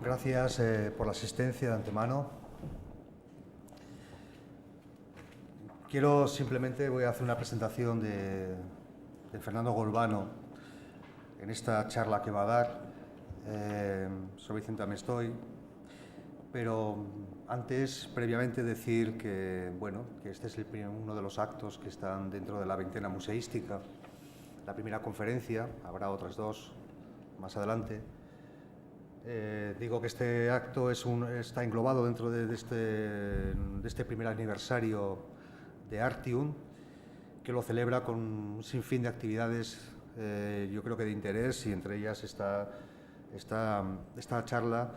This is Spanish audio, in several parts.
Gracias por la asistencia de antemano. Voy a hacer una presentación de Fernando Golbano en esta charla que va a dar sobre Vicente Amestoy, pero antes, previamente, decir que este es uno de los actos que están dentro de la veintena museística. La primera conferencia, habrá otras dos más adelante. Digo que este acto está englobado dentro de este primer aniversario de Artium, que lo celebra con un sinfín de actividades, yo creo que de interés, y entre ellas esta charla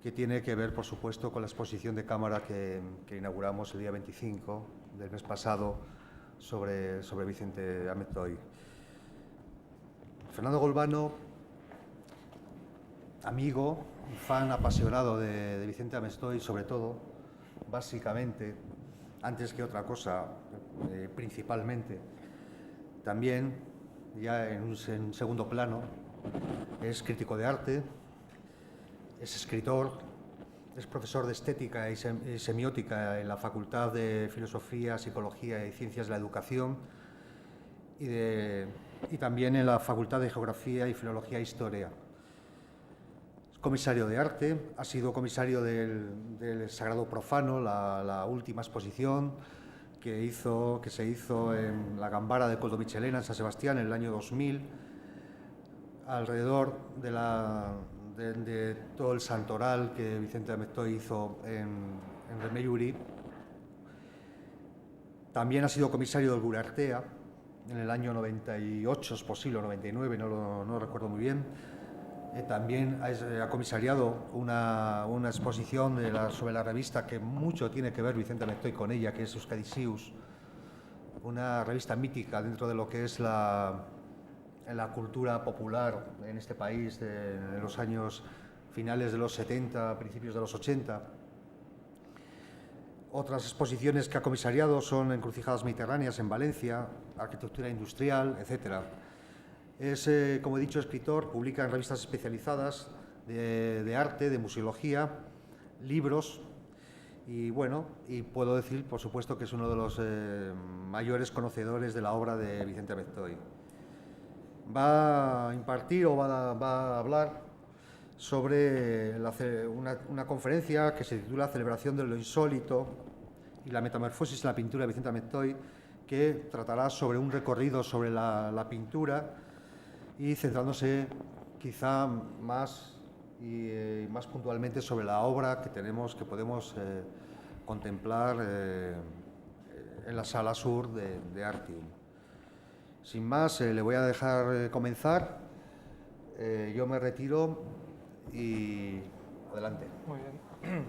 que tiene que ver, por supuesto, con la exposición de cámara que inauguramos el día 25 del mes pasado sobre Vicente Amestoy. Fernando Golbano, amigo y fan apasionado de Vicente Amestoy, sobre todo, básicamente, antes que otra cosa, principalmente. También, ya en un segundo plano, es crítico de arte, es escritor, es profesor de estética y semiótica en la Facultad de Filosofía, Psicología y Ciencias de la Educación y también en la Facultad de Geografía y Filología e Historia. Comisario de arte, ha sido comisario del Sagrado Profano, la última exposición que se hizo en la Gambara de Coldo Michelena, en San Sebastián, en el año 2000, alrededor de todo el santoral que Vicente Amestoy hizo en Remeyuri. También ha sido comisario del Gurartea en el año 98, es posible, o 99, no lo recuerdo muy bien. También ha comisariado una exposición sobre la revista que mucho tiene que ver Vicente Amestoy con ella, que es Euskadisius, una revista mítica dentro de lo que es la cultura popular en este país de los años finales de los 70, principios de los 80. Otras exposiciones que ha comisariado son Encrucijadas Mediterráneas en Valencia, Arquitectura Industrial, etc. Es, como he dicho, escritor, publica en revistas especializadas de arte, de museología, libros y puedo decir, por supuesto, que es uno de los mayores conocedores de la obra de Vicente Amestoy. Va a impartir o va a hablar sobre una conferencia que se titula Celebración de lo insólito y la metamorfosis en la pintura de Vicente Amestoy, que tratará sobre un recorrido sobre la pintura y centrándose quizá más puntualmente sobre la obra que podemos contemplar en la sala sur de Artium. Sin más, le voy a dejar comenzar. Yo me retiro y adelante. Muy bien.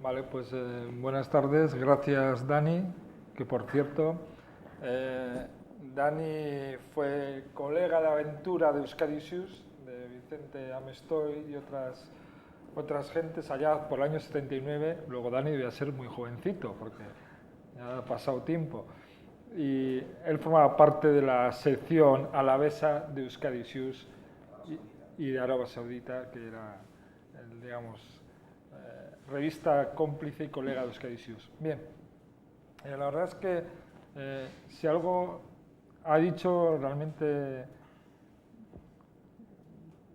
Vale, pues buenas tardes. Gracias, Dani, que por cierto, Dani fue colega de aventura de Euskadisius, de Vicente Amestoy y otras gentes allá por el año 79. Luego Dani debía ser muy jovencito, porque ya ha pasado tiempo. Y él formaba parte de la sección alavesa de Euskadisius y de Arabia Saudita, que era, revista cómplice y colega de Euskadisius. Bien, la verdad es que si algo ha dicho realmente,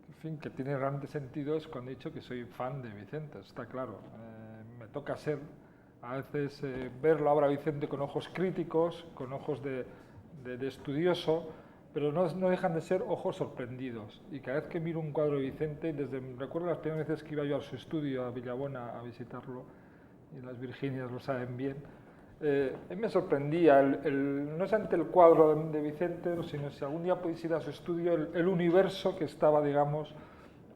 en fin, que tiene realmente sentido, es cuando he dicho que soy fan de Vicente, está claro. Me toca a veces ver la obra de Vicente con ojos críticos, con ojos de estudioso, pero no dejan de ser ojos sorprendidos. Y cada vez que miro un cuadro de Vicente, recuerdo las primeras veces que iba yo a su estudio, a Villabona, a visitarlo, y las Virginias lo saben bien, me sorprendía, no solamente el cuadro de Vicente, sino si algún día podéis ir a su estudio, el universo que estaba, digamos,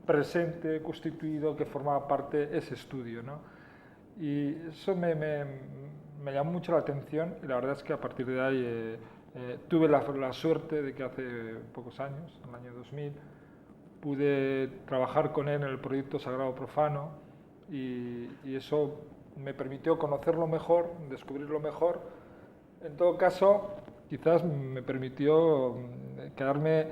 presente, constituido, que formaba parte de ese estudio, ¿no? Y eso me llamó mucho la atención, y la verdad es que a partir de ahí tuve la suerte de que hace pocos años, en el año 2000, pude trabajar con él en el proyecto Sagrado Profano, y eso me permitió conocerlo mejor, descubrirlo mejor. En todo caso, quizás me permitió quedarme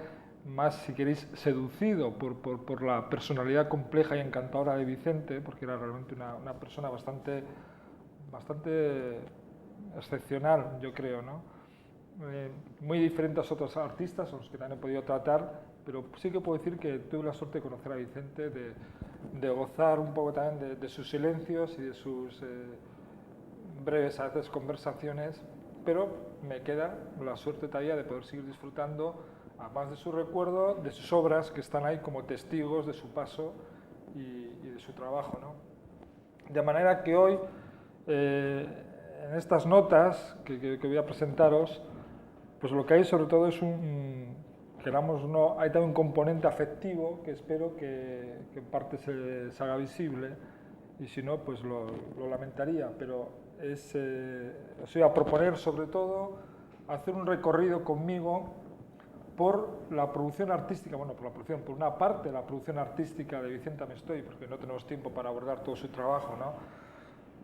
más, si queréis, seducido por la personalidad compleja y encantadora de Vicente, porque era realmente una persona bastante excepcional, yo creo, ¿no? Muy diferente a otros artistas, a los que también he podido tratar, pero sí que puedo decir que tuve la suerte de conocer a Vicente, de gozar un poco también de sus silencios y de sus breves, a veces, conversaciones, pero me queda la suerte todavía de poder seguir disfrutando, además de su recuerdo, de sus obras que están ahí como testigos de su paso y de su trabajo, ¿no? De manera que hoy, en estas notas que voy a presentaros, pues lo que hay sobre todo es queramos o no, hay también un componente afectivo que espero que en parte se haga visible, y si no, pues lo lamentaría, pero os voy a proponer sobre todo hacer un recorrido conmigo por la producción artística, bueno, por una parte de la producción artística de Vicente Amestoy, porque no tenemos tiempo para abordar todo su trabajo, ¿no?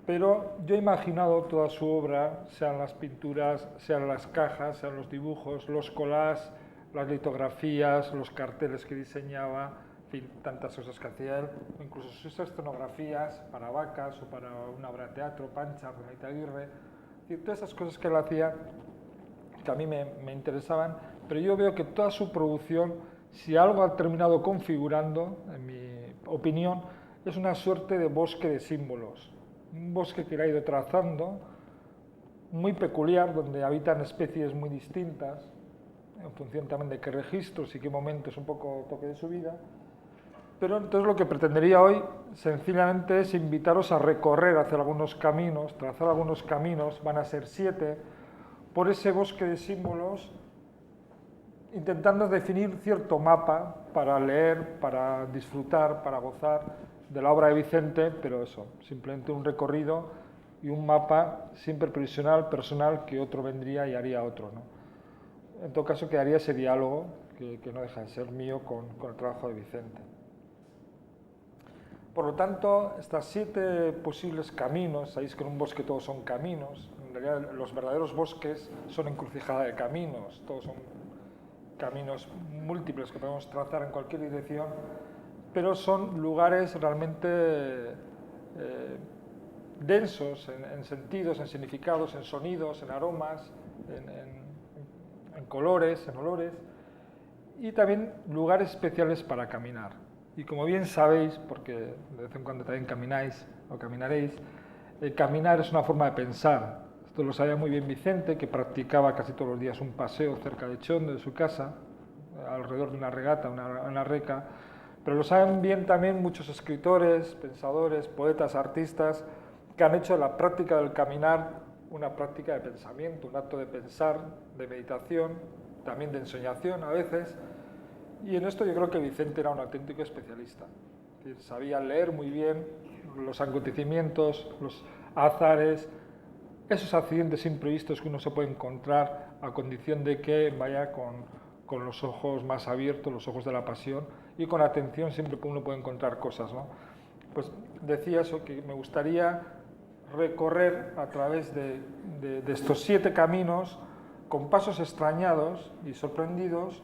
Pero yo he imaginado toda su obra, sean las pinturas, sean las cajas, sean los dibujos, los collages, las litografías, los carteles que diseñaba, en fin, tantas cosas que hacía él, incluso sus escenografías para vacas o para una obra de teatro, Pancha, Renata Aguirre, y todas esas cosas que él hacía que a mí me interesaban, pero yo veo que toda su producción, si algo ha terminado configurando, en mi opinión, es una suerte de bosque de símbolos, un bosque que él ha ido trazando, muy peculiar, donde habitan especies muy distintas, en función también de qué registros y qué momentos un poco toque de su vida. Pero entonces lo que pretendería hoy sencillamente es invitaros a recorrer hacia algunos caminos, trazar algunos caminos, van a ser 7, por ese bosque de símbolos, intentando definir cierto mapa para leer, para disfrutar, para gozar de la obra de Vicente, pero eso, simplemente un recorrido y un mapa siempre personal, que otro vendría y haría otro, ¿no? En todo caso, quedaría ese diálogo, que no deja de ser mío, con el trabajo de Vicente. Por lo tanto, estas 7 posibles caminos, sabéis que en un bosque todos son caminos, en realidad los verdaderos bosques son encrucijada de caminos, todos son caminos múltiples que podemos trazar en cualquier dirección, pero son lugares realmente densos en sentidos, en significados, en sonidos, en aromas, en colores, en olores, y también lugares especiales para caminar. Y como bien sabéis, porque de vez en cuando también camináis o caminaréis, caminar es una forma de pensar. Esto lo sabía muy bien Vicente, que practicaba casi todos los días un paseo cerca de Chondo, de su casa, alrededor de una regata, una reca, pero lo saben bien también muchos escritores, pensadores, poetas, artistas, que han hecho de la práctica del caminar una práctica de pensamiento, un acto de pensar, de meditación, también de ensoñación a veces. Y en esto yo creo que Vicente era un auténtico especialista. Es decir, sabía leer muy bien los acontecimientos, los azares, esos accidentes imprevistos que uno se puede encontrar a condición de que vaya con los ojos más abiertos, los ojos de la pasión, y con atención siempre uno puede encontrar cosas, ¿no? Pues decía eso, que me gustaría recorrer a través de estos 7 caminos con pasos extrañados y sorprendidos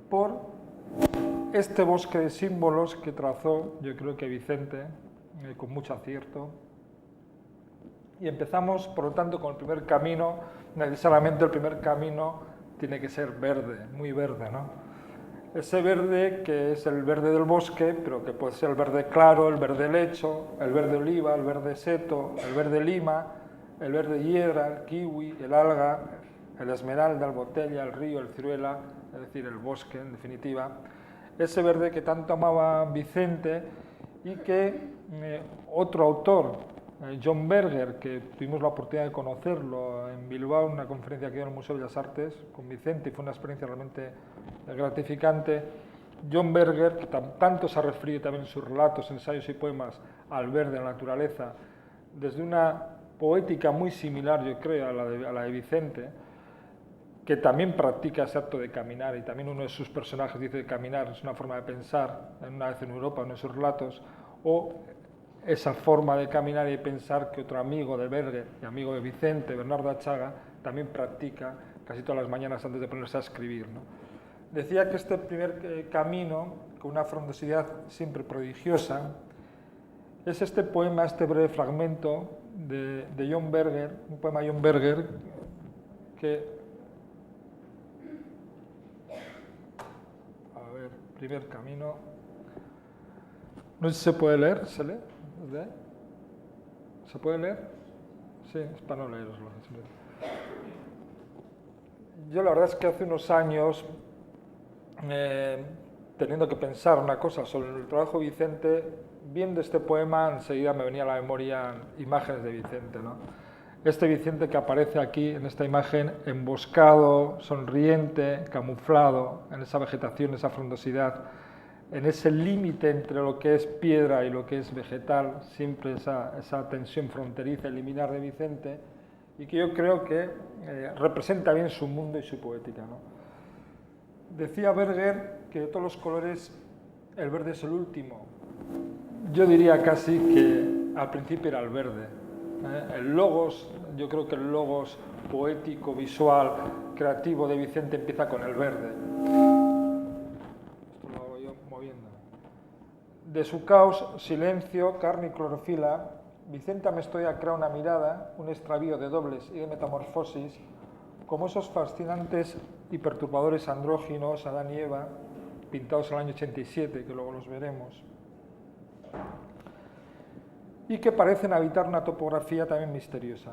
por este bosque de símbolos que trazó, yo creo que Vicente, con mucho acierto. Y empezamos, por lo tanto, con el primer camino. Necesariamente el primer camino tiene que ser verde, muy verde, ¿no? Ese verde que es el verde del bosque, pero que puede ser el verde claro, el verde lecho, el verde oliva, el verde seto, el verde lima, el verde hiedra, el kiwi, el alga, el esmeralda, el botella, el río, el ciruela, es decir, el bosque, en definitiva. Ese verde que tanto amaba Vicente y que otro autor, John Berger, que tuvimos la oportunidad de conocerlo en Bilbao, en una conferencia que dio en el Museo de Bellas Artes con Vicente, y fue una experiencia realmente gratificante. John Berger, que tanto se ha referido también en sus relatos, ensayos y poemas al verde, a la naturaleza, desde una poética muy similar, yo creo, a la de Vicente, que también practica ese acto de caminar, y también uno de sus personajes dice que caminar es una forma de pensar, una vez en Europa, en sus relatos, o esa forma de caminar y de pensar que otro amigo de Berger y amigo de Vicente, Bernardo Achaga, también practica casi todas las mañanas antes de ponerse a escribir, ¿no? Decía que este primer camino, con una frondosidad siempre prodigiosa, es este poema, este breve fragmento de John Berger, un poema de John Berger que... A ver, primer camino... No sé si se puede leer, ¿se lee? ¿Se puede leer? Sí, es para no leeroslo. Yo la verdad es que hace unos años, teniendo que pensar una cosa sobre el trabajo de Vicente, viendo este poema enseguida me venía a la memoria imágenes de Vicente, ¿no? Este Vicente que aparece aquí en esta imagen, emboscado, sonriente, camuflado en esa vegetación, esa frondosidad, en ese límite entre lo que es piedra y lo que es vegetal, siempre esa tensión fronteriza, eliminar de Vicente, y que yo creo que representa bien su mundo y su poética, ¿no? Decía Berger que de todos los colores el verde es el último. Yo diría casi que al principio era el verde. El logos, yo creo que el logos poético, visual, creativo de Vicente empieza con el verde. Esto lo hago yo moviendo. De su caos, silencio, carne y clorofila, Vicente Amestoy crea una mirada, un extravío de dobles y de metamorfosis, como esos fascinantes y perturbadores andróginos, Adán y Eva, pintados en el año 87, que luego los veremos, y que parecen habitar una topografía también misteriosa.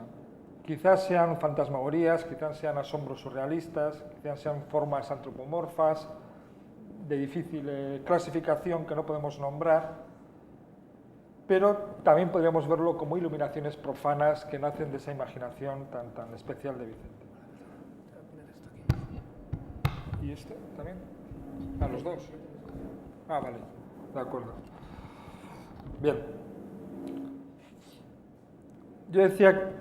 Quizás sean fantasmagorías, quizás sean asombros surrealistas, quizás sean formas antropomorfas, de difícil clasificación que no podemos nombrar, pero también podríamos verlo como iluminaciones profanas que nacen de esa imaginación tan especial de Vicente. ¿Y este también? ¿A los dos? Ah, vale, de acuerdo. Bien. Yo decía,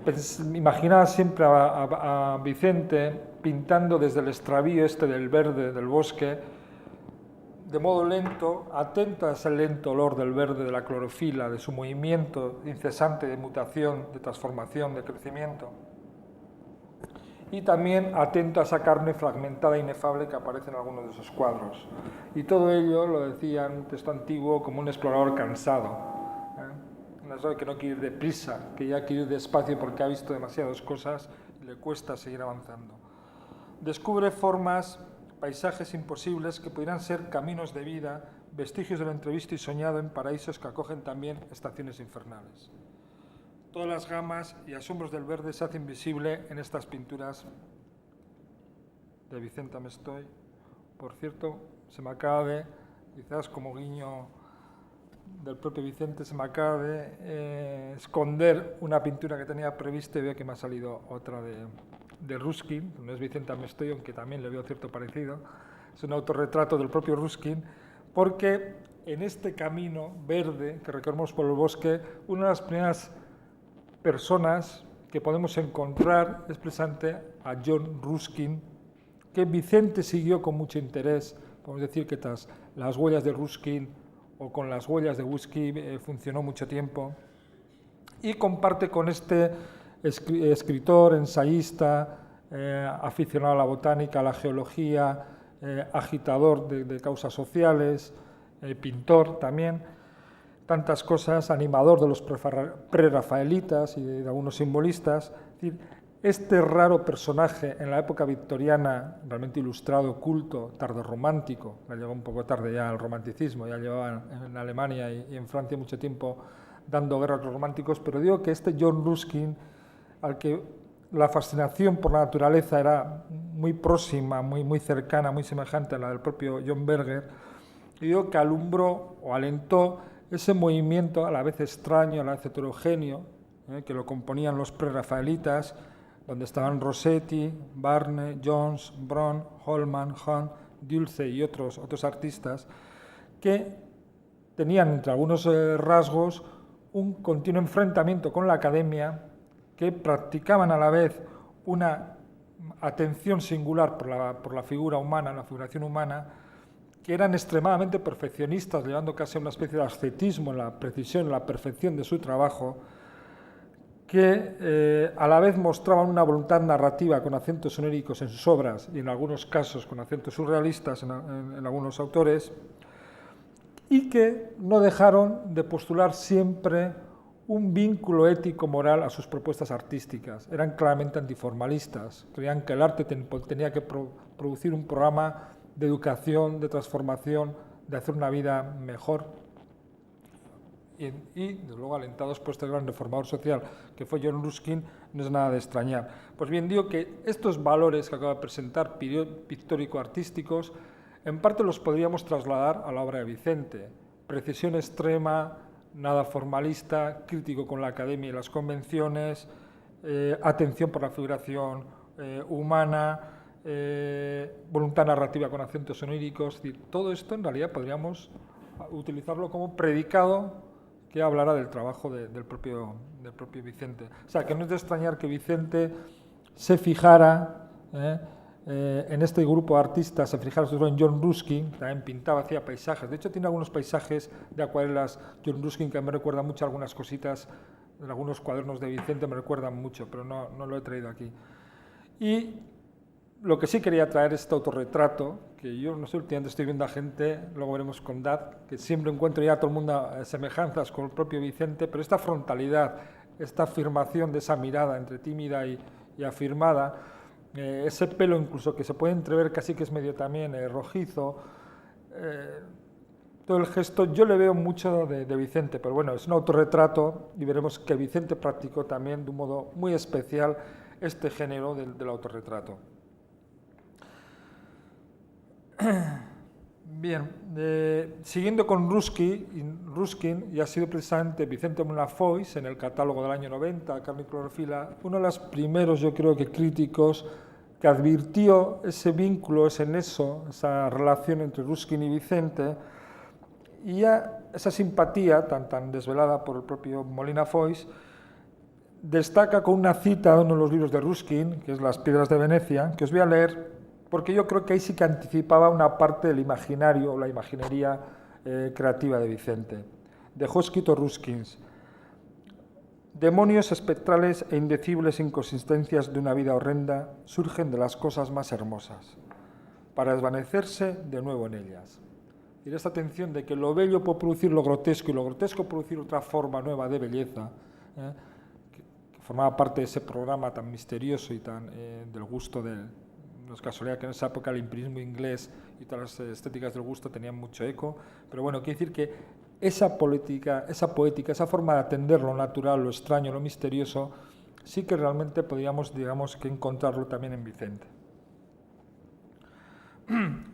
imaginaba siempre a Vicente pintando desde el extravío este del verde, del bosque, de modo lento, atento a ese lento olor del verde, de la clorofila, de su movimiento incesante de mutación, de transformación, de crecimiento. Y también atento a esa carne fragmentada e inefable que aparece en algunos de esos cuadros. Y todo ello, lo decía en un texto antiguo, como un explorador cansado. Un explorador que no quiere ir deprisa, que ya quiere ir despacio porque ha visto demasiadas cosas y le cuesta seguir avanzando. Descubre formas, paisajes imposibles que pudieran ser caminos de vida, vestigios de lo entrevisto y soñado en paraísos que acogen también estaciones infernales. Todas las gamas y asombros del verde se hacen visible en estas pinturas de Vicente Amestoy. Por cierto, se me acaba de, quizás como guiño del propio Vicente, se me acaba de esconder una pintura que tenía prevista y veo que me ha salido otra de Ruskin, no es Vicente Amestoy, aunque también le veo cierto parecido. Es un autorretrato del propio Ruskin, porque en este camino verde que recorremos por el bosque, una de las primeras personas que podemos encontrar es precisamente a John Ruskin, que Vicente siguió con mucho interés. Podemos decir que tras las huellas de Ruskin o con las huellas de whisky funcionó mucho tiempo, y comparte con este escritor, ensayista, aficionado a la botánica, a la geología, agitador de causas sociales, pintor también, tantas cosas, animador de los prerrafaelitas y de algunos simbolistas. Es decir, este raro personaje en la época victoriana, realmente ilustrado, culto, tardorromántico, que llegó un poco tarde ya al romanticismo, ya llevaban en Alemania y en Francia mucho tiempo dando guerra a los románticos, pero digo que este John Ruskin, al que la fascinación por la naturaleza era muy próxima, muy cercana, muy semejante a la del propio John Berger, y digo que alumbró o alentó ese movimiento a la vez extraño, a la vez heterogéneo, que lo componían los prerrafaelitas, donde estaban Rossetti, Barne, Jones, Bron, Holman, Hahn, Dulce y otros artistas, que tenían entre algunos rasgos un continuo enfrentamiento con la academia, que practicaban a la vez una atención singular por la figura humana, la figuración humana, que eran extremadamente perfeccionistas, llevando casi a una especie de ascetismo en la precisión, en la perfección de su trabajo, que a la vez mostraban una voluntad narrativa con acentos oníricos en sus obras y en algunos casos con acentos surrealistas en algunos autores, y que no dejaron de postular siempre un vínculo ético-moral a sus propuestas artísticas. Eran claramente antiformalistas, creían que el arte tenía que producir un programa de educación, de transformación, de hacer una vida mejor. Y desde luego, alentados por este gran reformador social que fue John Ruskin, no es nada de extrañar. Pues bien, digo que estos valores que acabo de presentar, pictórico-artísticos, en parte los podríamos trasladar a la obra de Vicente. Precisión extrema, nada formalista, crítico con la academia y las convenciones, atención por la figuración humana, voluntad narrativa con acentos oníricos. Es decir, todo esto en realidad podríamos utilizarlo como predicado que hablará del trabajo del propio Vicente. O sea, que no es de extrañar que Vicente se fijara en este grupo de artistas, se fijara sobre todo en John Ruskin, también pintaba, hacía paisajes. De hecho, tiene algunos paisajes de acuarelas John Ruskin que me recuerdan mucho algunas cositas, en algunos cuadernos de Vicente me recuerdan mucho, pero no lo he traído aquí. Y lo que sí quería traer es este autorretrato, que yo no sé, últimamente estoy viendo a gente, luego veremos con Dad, que siempre encuentro ya todo el mundo semejanzas con el propio Vicente, pero esta frontalidad, esta afirmación de esa mirada entre tímida y afirmada, ese pelo incluso que se puede entrever casi que es medio también rojizo, todo el gesto, yo le veo mucho de Vicente, pero bueno, es un autorretrato y veremos que Vicente practicó también de un modo muy especial este género del autorretrato. Bien, siguiendo con Ruskin, y ha sido precisamente Vicente Mullafoix, en el catálogo del año 90, Carne y Clorofila, uno de los primeros, yo creo que críticos, que advirtió ese vínculo, ese nexo, esa relación entre Ruskin y Vicente, y ya esa simpatía tan desvelada por el propio Molina Foix, destaca con una cita de uno de los libros de Ruskin, que es Las piedras de Venecia, que os voy a leer, porque yo creo que ahí sí que anticipaba una parte del imaginario o la imaginería creativa de Vicente. Dejó escrito Ruskin: demonios espectrales e indecibles inconsistencias de una vida horrenda surgen de las cosas más hermosas, para desvanecerse de nuevo en ellas. Y esta atención de que lo bello puede producir lo grotesco y lo grotesco producir otra forma nueva de belleza, que formaba parte de ese programa tan misterioso y tan del gusto del... No es casualidad que en esa época el impresionismo inglés y todas las estéticas del gusto tenían mucho eco, pero bueno, quiere decir que esa poética, esa forma de atender lo natural, lo extraño, lo misterioso, sí que realmente podríamos, digamos, que encontrarlo también en Vicente.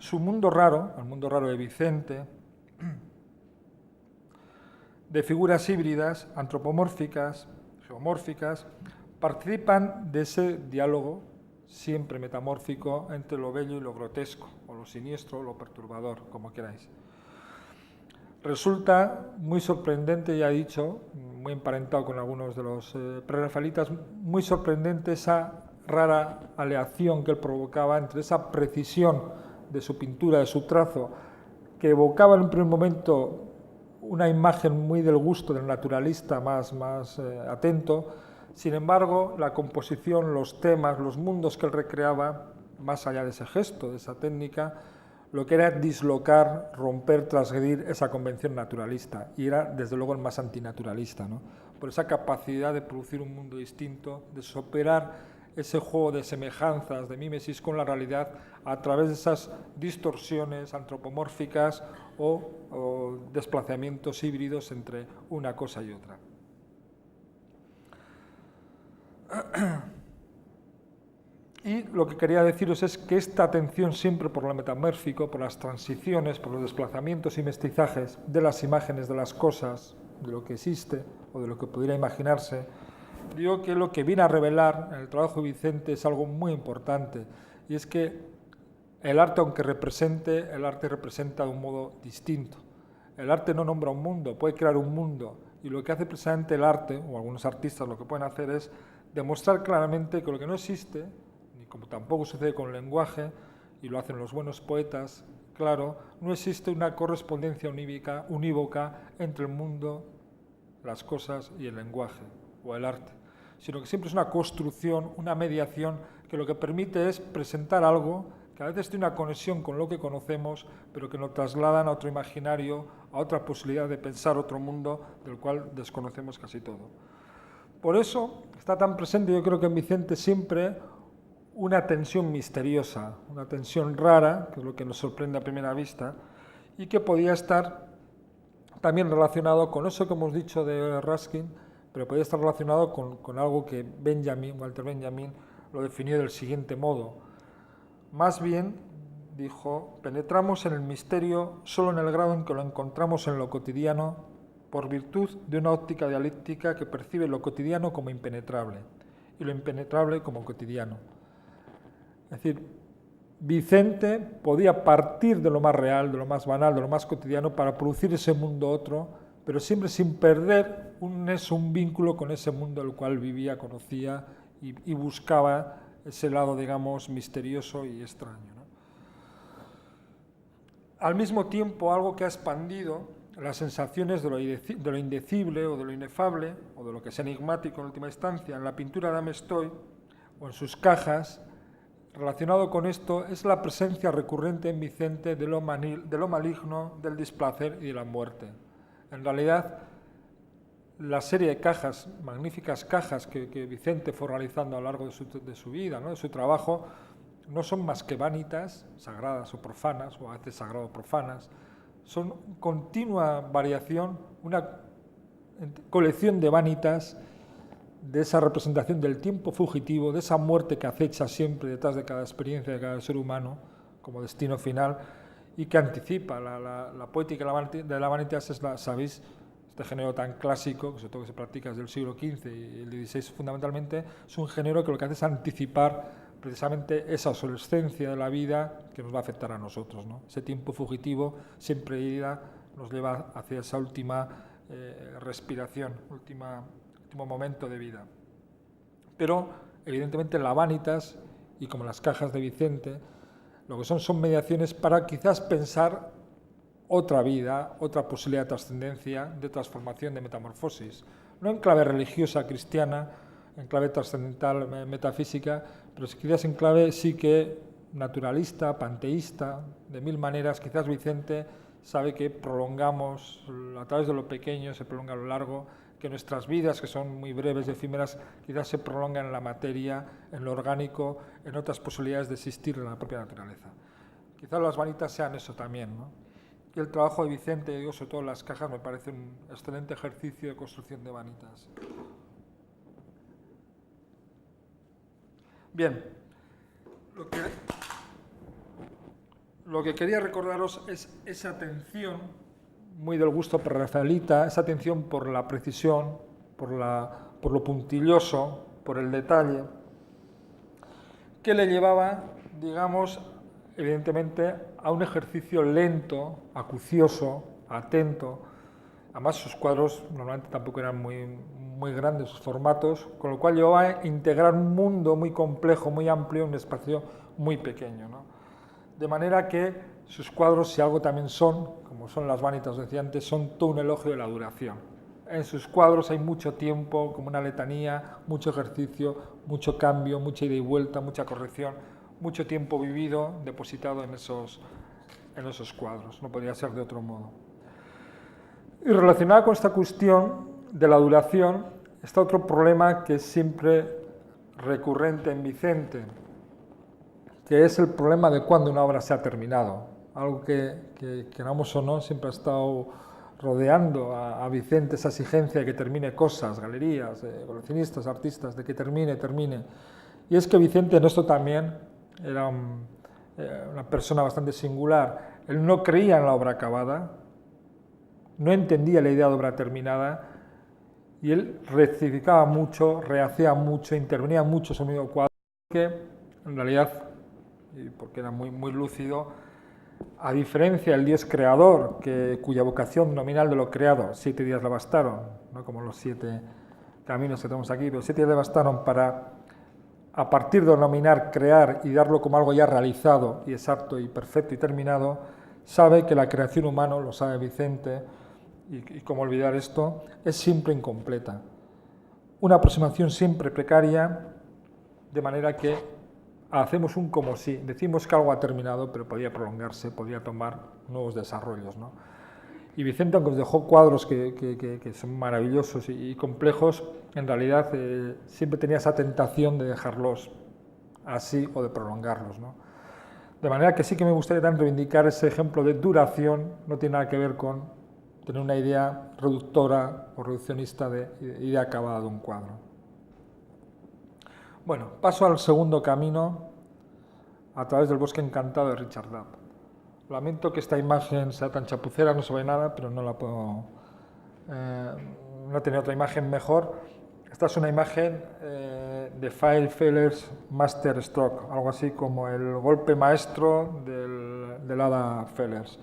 Su mundo raro, el mundo raro de Vicente, de figuras híbridas, antropomórficas, geomórficas, participan de ese diálogo siempre metamórfico entre lo bello y lo grotesco, o lo siniestro o lo perturbador, como queráis. Resulta muy sorprendente, ya he dicho, muy emparentado con algunos de los prerrafaelitas, muy sorprendente esa rara aleación que él provocaba entre esa precisión de su pintura, de su trazo, que evocaba en un primer momento una imagen muy del gusto del naturalista más atento. Sin embargo, la composición, los temas, los mundos que él recreaba, más allá de ese gesto, de esa técnica, lo que era dislocar, romper, transgredir esa convención naturalista, y era desde luego el más antinaturalista, ¿no? Por esa capacidad de producir un mundo distinto, de superar ese juego de semejanzas, de mímesis con la realidad a través de esas distorsiones antropomórficas o desplazamientos híbridos entre una cosa y otra. Y lo que quería deciros es que esta atención siempre por lo metamórfico, por las transiciones, por los desplazamientos y mestizajes de las imágenes, de las cosas, de lo que existe o de lo que pudiera imaginarse, digo que lo que viene a revelar en el trabajo de Vicente es algo muy importante, y es que el arte, aunque represente, el arte representa de un modo distinto. El arte no nombra un mundo, puede crear un mundo, y lo que hace precisamente el arte, o algunos artistas lo que pueden hacer es demostrar claramente que lo que no existe, ni como tampoco sucede con el lenguaje, y lo hacen los buenos poetas, claro, no existe una correspondencia unívoca entre el mundo, las cosas y el lenguaje, o el arte. sino que siempre es una construcción, una mediación, que lo que permite es presentar algo que a veces tiene una conexión con lo que conocemos, pero que nos trasladan a otro imaginario, a otra posibilidad de pensar otro mundo del cual desconocemos casi todo. Por eso está tan presente, yo creo que en Vicente siempre, una tensión misteriosa, una tensión rara, que es lo que nos sorprende a primera vista, y que podía estar también relacionado con eso que hemos dicho de Ruskin, pero podía estar relacionado con algo que Walter Benjamin, lo definió del siguiente modo. Más bien, dijo, penetramos en el misterio solo en el grado en que lo encontramos en lo cotidiano, por virtud de una óptica dialéctica que percibe lo cotidiano como impenetrable y lo impenetrable como cotidiano. Es decir, Vicente podía partir de lo más real, de lo más banal, de lo más cotidiano para producir ese mundo otro, pero siempre sin perder un vínculo con ese mundo el cual vivía, conocía y buscaba ese lado, digamos, misterioso y extraño, ¿no? Al mismo tiempo, algo que ha expandido las sensaciones de lo indecible o de lo inefable, o de lo que es enigmático en última instancia, en la pintura de Amestoy o en sus cajas, relacionado con esto, es la presencia recurrente en Vicente de lo maligno, del displacer y de la muerte. En realidad, la serie de cajas, magníficas cajas que Vicente fue realizando a lo largo de su vida, ¿no?, de su trabajo, no son más que vanitas, sagradas o profanas, o a veces sagrado-profanas, son continua variación, una colección de vanitas, de esa representación del tiempo fugitivo, de esa muerte que acecha siempre detrás de cada experiencia de cada ser humano como destino final y que anticipa. La poética de la vanitas es, sabéis, este género tan clásico, que sobre todo que se practica desde el siglo XV y el XVI fundamentalmente, es un género que lo que hace es anticipar precisamente esa obsolescencia de la vida que nos va a afectar a nosotros, ¿no? Ese tiempo fugitivo, siempre ida, nos lleva hacia esa última respiración, último momento de vida. Pero, evidentemente, la vanitas, y como las cajas de Vicente, lo que son mediaciones para quizás pensar otra vida, otra posibilidad de trascendencia, de transformación, de metamorfosis. No en clave religiosa, cristiana, en clave trascendental, metafísica, pero quizás en clave sí que naturalista, panteísta, de mil maneras. Quizás Vicente sabe que prolongamos, a través de lo pequeño se prolonga a lo largo, que nuestras vidas, que son muy breves y efímeras, quizás se prolongan en la materia, en lo orgánico, en otras posibilidades de existir en la propia naturaleza. Quizás las vanitas sean eso también, ¿no? Y el trabajo de Vicente, digo, sobre todo las cajas, me parece un excelente ejercicio de construcción de vanitas. Bien, lo que quería recordaros es esa atención muy del gusto prerrafaelita, esa atención por la precisión, por lo puntilloso, por el detalle, que le llevaba, digamos, evidentemente, a un ejercicio lento, acucioso, atento. Además, sus cuadros normalmente tampoco eran muy grandes, sus formatos, con lo cual llevaba a integrar un mundo muy complejo, muy amplio, en un espacio muy pequeño, ¿no? De manera que sus cuadros, si algo también son, como son las vanitas, decía antes, son todo un elogio de la duración. En sus cuadros hay mucho tiempo, como una letanía, mucho ejercicio, mucho cambio, mucha ida y vuelta, mucha corrección, mucho tiempo vivido, depositado en esos cuadros. No podría ser de otro modo. Y relacionado con esta cuestión de la duración, está otro problema que es siempre recurrente en Vicente, que es el problema de cuándo una obra se ha terminado. Algo que queramos o no, siempre ha estado rodeando a Vicente, esa exigencia de que termine cosas, galerías, coleccionistas, artistas, de que termine. Y es que Vicente en esto también era una persona bastante singular. Él no creía en la obra acabada, no entendía la idea de obra terminada, y él rectificaba mucho, rehacía mucho, intervenía mucho en el cuadro, que en realidad, y porque era muy lúcido, a diferencia del Dios creador, cuya vocación nominal de lo creado, 7 días le bastaron, no como los 7 caminos que tenemos aquí, pero 7 días le bastaron para, a partir de nominar, crear y darlo como algo ya realizado y exacto y perfecto y terminado, sabe que la creación humana, lo sabe Vicente, y cómo olvidar esto, es siempre incompleta. una aproximación siempre precaria, de manera que hacemos un como si, decimos que algo ha terminado, pero podía prolongarse, podía tomar nuevos desarrollos, ¿no? Y Vicente, aunque nos dejó cuadros que son maravillosos y complejos, en realidad siempre tenía esa tentación de dejarlos así o de prolongarlos, ¿no? De manera que sí que me gustaría también reivindicar ese ejemplo de duración, no tiene nada que ver con tener una idea reductora o reduccionista de idea acabada de un cuadro. Bueno, paso al segundo camino a través del bosque encantado de Richard Dabb. Lamento que esta imagen sea tan chapucera, no se ve nada, pero no la puedo... no tenía otra imagen mejor. Esta es una imagen de Five Fellers Master Stroke, algo así como el golpe maestro del Ada Fellers.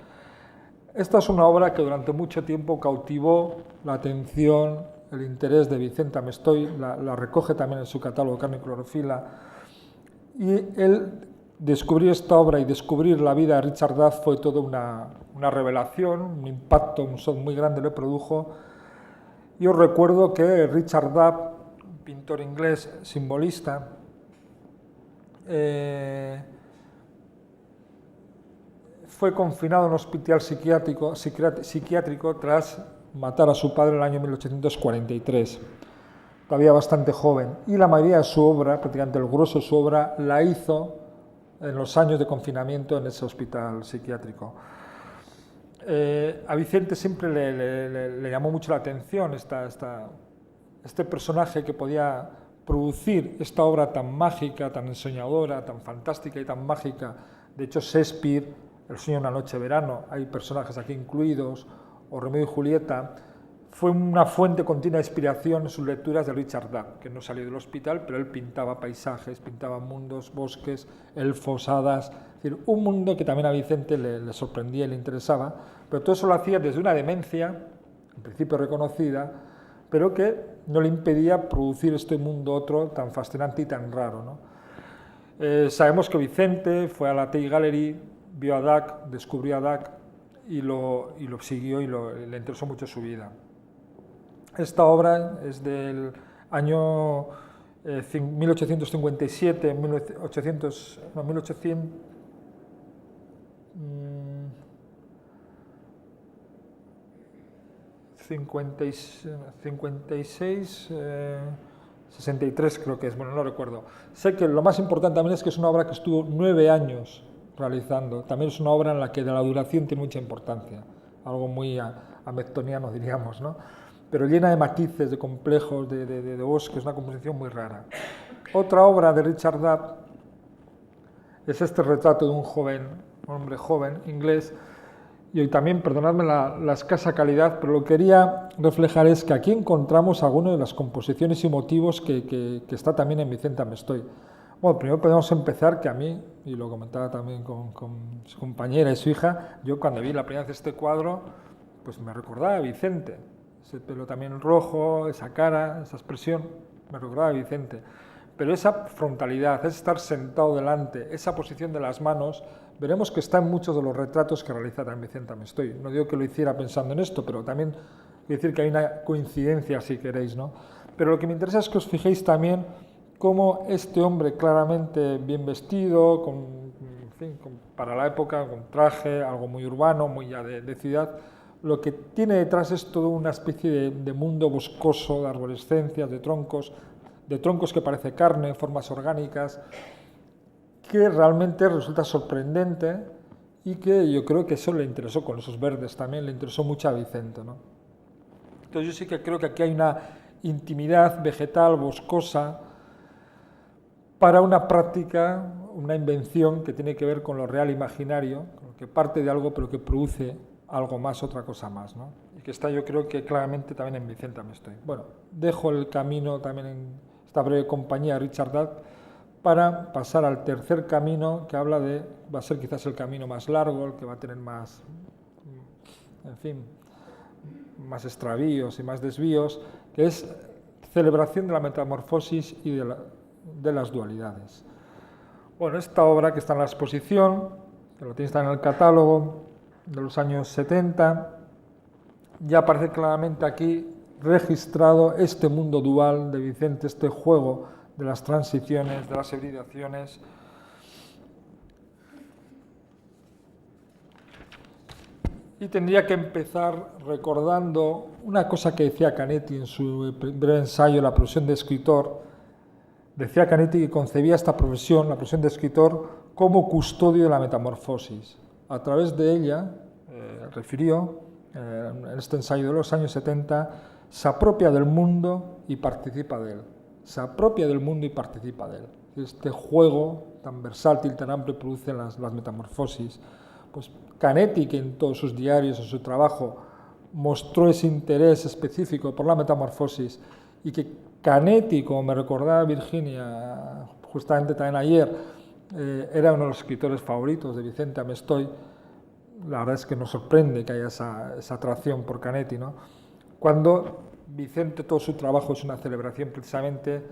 Esta es una obra que durante mucho tiempo cautivó la atención, el interés de Vicente Amestoy, la recoge también en su catálogo Carne y Clorofila, y él descubrir esta obra y descubrir la vida de Richard Dabb fue toda una revelación, un impacto, un shock muy grande le produjo. Yo recuerdo que Richard Dabb, pintor inglés simbolista, fue confinado en un hospital psiquiátrico tras matar a su padre en el año 1843, todavía bastante joven, y la mayoría de su obra, prácticamente el grueso de su obra, la hizo en los años de confinamiento en ese hospital psiquiátrico. A Vicente siempre le llamó mucho la atención este personaje que podía producir esta obra tan mágica, tan ensoñadora, tan fantástica y tan mágica. De hecho, Shakespeare, El sueño de una noche de verano, hay personajes aquí incluidos, o Romeo y Julieta, fue una fuente continua de inspiración en sus lecturas de Richard Dabb, que no salió del hospital, pero él pintaba paisajes, pintaba mundos, bosques, elfos, hadas, es decir, un mundo que también a Vicente le sorprendía y le interesaba, pero todo eso lo hacía desde una demencia, en principio reconocida, pero que no le impedía producir este mundo otro tan fascinante y tan raro, ¿no? Sabemos que Vicente fue a la Tate Gallery, vio a Dabb, descubrió a Dabb y lo siguió y le interesó mucho su vida. Esta obra es del año 1857, 1800, 56, 63 creo que es, bueno, no recuerdo. Sé que lo más importante también es que es una obra que estuvo 9 años realizando. También es una obra en la que la duración tiene mucha importancia, algo muy amettoniano diríamos, ¿no? Pero llena de matices, de complejos, de bosques, una composición muy rara. Otra obra de Richard Dabb es este retrato de un hombre joven, inglés, y hoy también, perdonadme la escasa calidad, pero lo que quería reflejar es que aquí encontramos algunas de las composiciones y motivos que está también en Vicente Amestoy. Bueno, primero podemos empezar que a mí, y lo comentaba también con su compañera y su hija, yo cuando vi la primera vez este cuadro, pues me recordaba a Vicente. Ese pelo también rojo, esa cara, esa expresión, me recordaba a Vicente. Pero esa frontalidad, es estar sentado delante, esa posición de las manos, veremos que está en muchos de los retratos que realiza también Vicente Amestoy. No digo que lo hiciera pensando en esto, pero también quiero decir que hay una coincidencia, si queréis, ¿no? Pero lo que me interesa es que os fijéis también cómo este hombre claramente bien vestido, para la época, con traje, algo muy urbano, muy ya de ciudad, lo que tiene detrás es toda una especie de mundo boscoso, de arborescencias, de troncos que parece carne, formas orgánicas, que realmente resulta sorprendente y que yo creo que eso le interesó, con esos verdes también, le interesó mucho a Vicente, ¿no? Entonces yo sí que creo que aquí hay una intimidad vegetal, boscosa, para una práctica, una invención que tiene que ver con lo real imaginario, que parte de algo pero que produce algo más, otra cosa más, ¿no? Y que está, yo creo que claramente también en Vicente Amestoy. Bueno, dejo el camino también en esta breve compañía de Richard Dabb para pasar al tercer camino, que habla de, va a ser quizás el camino más largo, el que va a tener más, en fin, más extravíos y más desvíos, que es celebración de la metamorfosis y de las dualidades. Bueno, esta obra que está en la exposición, que lo tenéis en el catálogo, de los años 70, ya aparece claramente aquí registrado este mundo dual de Vicente, este juego de las transiciones, de las hibridaciones. Y tendría que empezar recordando una cosa que decía Canetti en su breve ensayo, La profesión de escritor. Decía Canetti que concebía esta profesión, la profesión de escritor, como custodio de la metamorfosis. A través de ella, refirió, en este ensayo de los años 70, se apropia del mundo y participa de él. Se apropia del mundo y participa de él. Este juego tan versátil, tan amplio, produce las metamorfosis. Pues Canetti, que en todos sus diarios, en su trabajo, mostró ese interés específico por la metamorfosis, y que Canetti, como me recordaba Virginia justamente también ayer, era uno de los escritores favoritos de Vicente Amestoy. La verdad es que nos sorprende que haya esa atracción por Canetti, ¿no? Cuando Vicente, todo su trabajo es una celebración precisamente,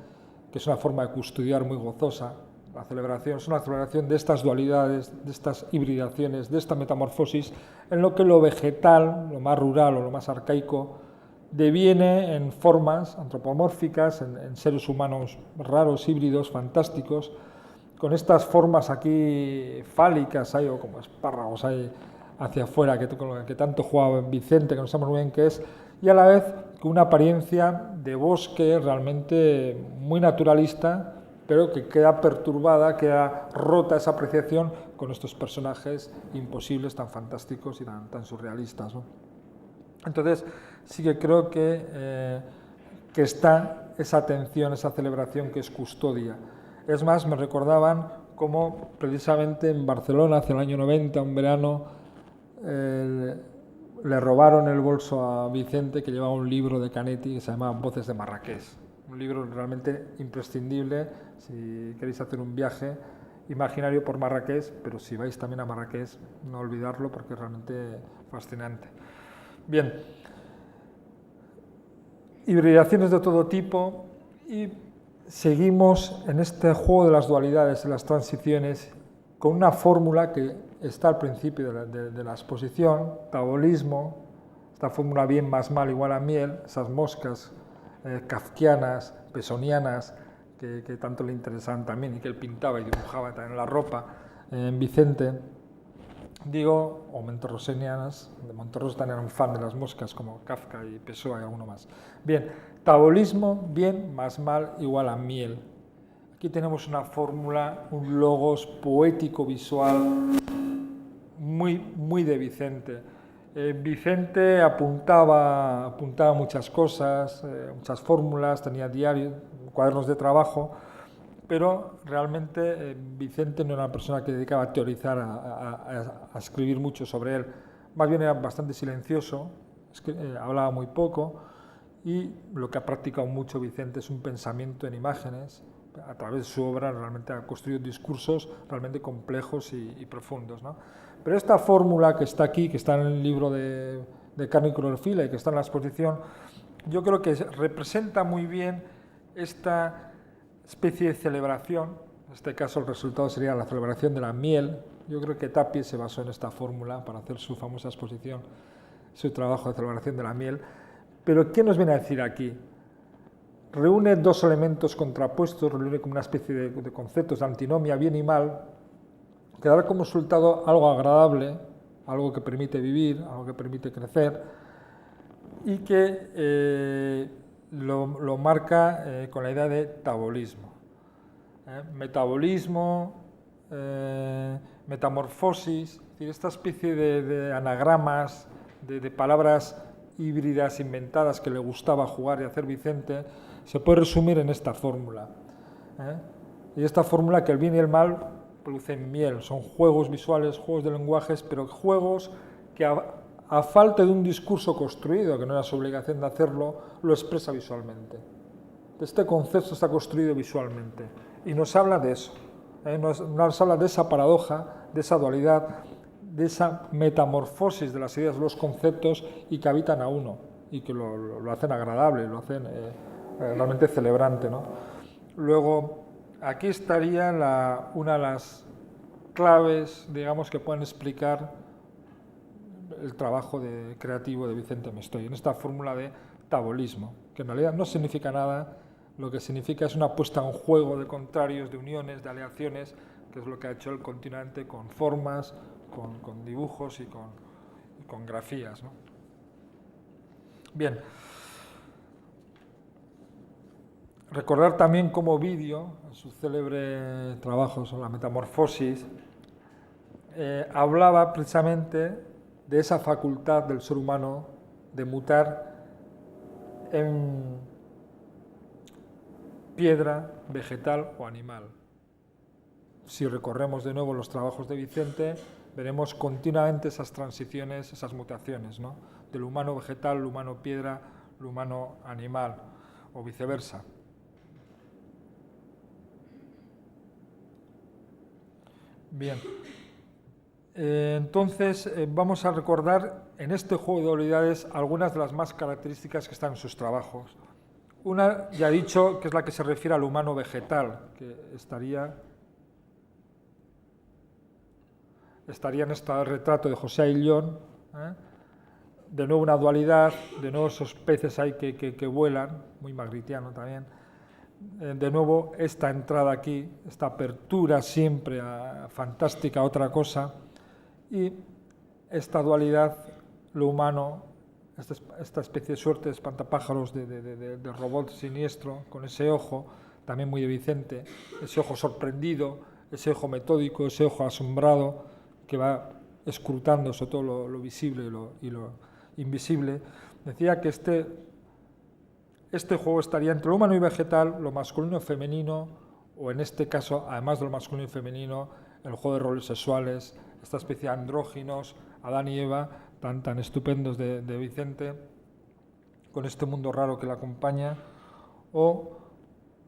que es una forma de custodiar muy gozosa. La celebración es una celebración de estas dualidades, de estas hibridaciones, de esta metamorfosis, en lo que lo vegetal, lo más rural o lo más arcaico, deviene en formas antropomórficas, en seres humanos raros, híbridos, fantásticos, con estas formas aquí fálicas, hay, o como espárragos hay hacia afuera, con lo que tanto jugaba Vicente, que no sabemos muy bien qué es, y a la vez con una apariencia de bosque realmente muy naturalista, pero que queda perturbada, queda rota esa apreciación con estos personajes imposibles, tan fantásticos y tan surrealistas, ¿no? Entonces, sí que creo que está esa atención, esa celebración que es custodia. Es más, me recordaban cómo precisamente en Barcelona, hacia el año 90, un verano, le robaron el bolso a Vicente, que llevaba un libro de Canetti que se llamaba Voces de Marrakech. Un libro realmente imprescindible si queréis hacer un viaje imaginario por Marrakech, pero si vais también a Marrakech, no olvidarlo porque es realmente fascinante. Bien, hibridaciones de todo tipo, y seguimos en este juego de las dualidades, de las transiciones, con una fórmula que está al principio de la exposición, taoísmo, esta fórmula bien más mal igual a miel, esas moscas kafkianas, pesonianas, que tanto le interesaban también y que él pintaba y dibujaba también en la ropa en Vicente, digo, o monterrosenianas. De Monterroso también era un fan de las moscas como Kafka y Pessoa y alguno más. Bien, taoísmo, bien más mal igual a miel. Aquí tenemos una fórmula, un logos poético visual muy de Vicente. Vicente apuntaba muchas cosas, muchas fórmulas, tenía diarios, cuadernos de trabajo, pero realmente Vicente no era una persona que dedicaba a teorizar, a escribir mucho sobre él. Más bien era bastante silencioso, hablaba muy poco, y lo que ha practicado mucho Vicente es un pensamiento en imágenes. A través de su obra realmente ha construido discursos realmente complejos y profundos, ¿no? Pero esta fórmula que está aquí, que está en el libro de Carne y Clorofila y que está en la exposición, yo creo que representa muy bien esta especie de celebración. En este caso el resultado sería la celebración de la miel. Yo creo que Tapie se basó en esta fórmula para hacer su famosa exposición, su trabajo de celebración de la miel. Pero ¿qué nos viene a decir aquí? Reúne dos elementos contrapuestos, reúne como una especie de conceptos de antinomia, bien y mal, que dará como resultado algo agradable, algo que permite vivir, algo que permite crecer, y que lo marca con la idea de taoísmo. Metabolismo, metamorfosis, es decir, esta especie de anagramas, de palabras híbridas inventadas que le gustaba jugar y hacer Vicente, se puede resumir en esta fórmula. Y esta fórmula, que el bien y el mal producen miel, son juegos visuales, juegos de lenguajes, pero juegos que a falta de un discurso construido, que no era su obligación de hacerlo, lo expresa visualmente. Este concepto está construido visualmente y nos habla de eso, nos habla de esa paradoja, de esa dualidad, de esa metamorfosis de las ideas, de los conceptos, y que habitan a uno y que lo hacen agradable, lo hacen realmente celebrante, ¿no? Luego, aquí estaría una de las claves, digamos, que pueden explicar el trabajo creativo de Vicente Amestoy, en esta fórmula de tabolismo, que en realidad no significa nada, lo que significa es una puesta en juego de contrarios, de uniones, de aleaciones, que es lo que ha hecho él continuamente con formas, con dibujos y con grafías, ¿no? Bien. Recordar también cómo Ovidio, en su célebre trabajo sobre la metamorfosis, hablaba precisamente de esa facultad del ser humano de mutar en piedra, vegetal o animal. Si recorremos de nuevo los trabajos de Vicente, veremos continuamente esas transiciones, esas mutaciones, ¿no? Del humano vegetal, el humano piedra, el humano animal, o viceversa. Bien, entonces vamos a recordar en este juego de dualidades algunas de las más características que están en sus trabajos. Una, ya he dicho, que es la que se refiere al humano vegetal, que estaría en este retrato de José Aillón, de nuevo una dualidad, de nuevo esos peces ahí que vuelan, muy magritiano también, de nuevo esta entrada aquí, esta apertura siempre fantástica a otra cosa, y esta dualidad, lo humano, esta especie de suerte de espantapájaros, de robot siniestro, con ese ojo, también muy de Vicente, ese ojo sorprendido, ese ojo metódico, ese ojo asombrado, que va escrutando sobre todo lo visible y lo invisible. Decía que este juego estaría entre lo humano y vegetal, lo masculino y femenino, o en este caso, además de lo masculino y femenino, el juego de roles sexuales, esta especie de andróginos, Adán y Eva, tan estupendos de Vicente, con este mundo raro que le acompaña, o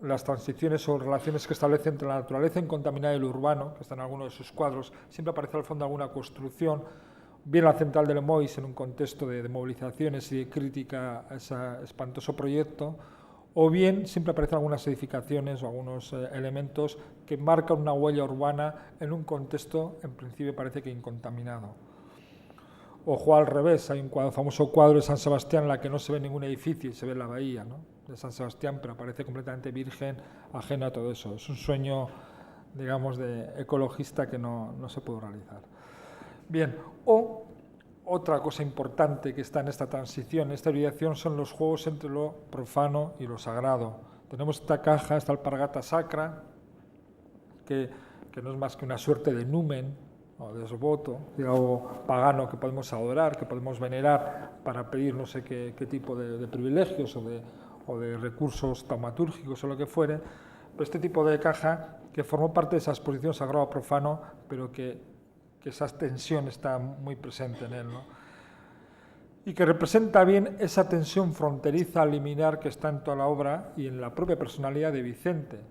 las transiciones o relaciones que establece entre la naturaleza incontaminada y lo urbano, que está en algunos de sus cuadros. Siempre aparece al fondo alguna construcción, bien la central de Lemois en un contexto de movilizaciones y de crítica a ese espantoso proyecto, o bien siempre aparecen algunas edificaciones o algunos elementos que marcan una huella urbana en un contexto, en principio parece que incontaminado. Ojo al revés, hay un famoso cuadro de San Sebastián en la que no se ve ningún edificio y se ve la bahía, ¿no?, de San Sebastián, pero aparece completamente virgen, ajeno a todo eso. Es un sueño, digamos, de ecologista que no se puede realizar. Bien, otra cosa importante que está en esta transición, en esta hibridación, son los juegos entre lo profano y lo sagrado. Tenemos esta caja, esta alpargata sacra, que no es más que una suerte de numen, o desvoto, algo pagano que podemos adorar, que podemos venerar para pedir no sé qué tipo de privilegios o de recursos taumatúrgicos o lo que fuere, pero este tipo de caja que formó parte de esa exposición sagrado-profano, pero que esa tensión está muy presente en él, ¿no?, y que representa bien esa tensión fronteriza liminar que está en toda la obra y en la propia personalidad de Vicente,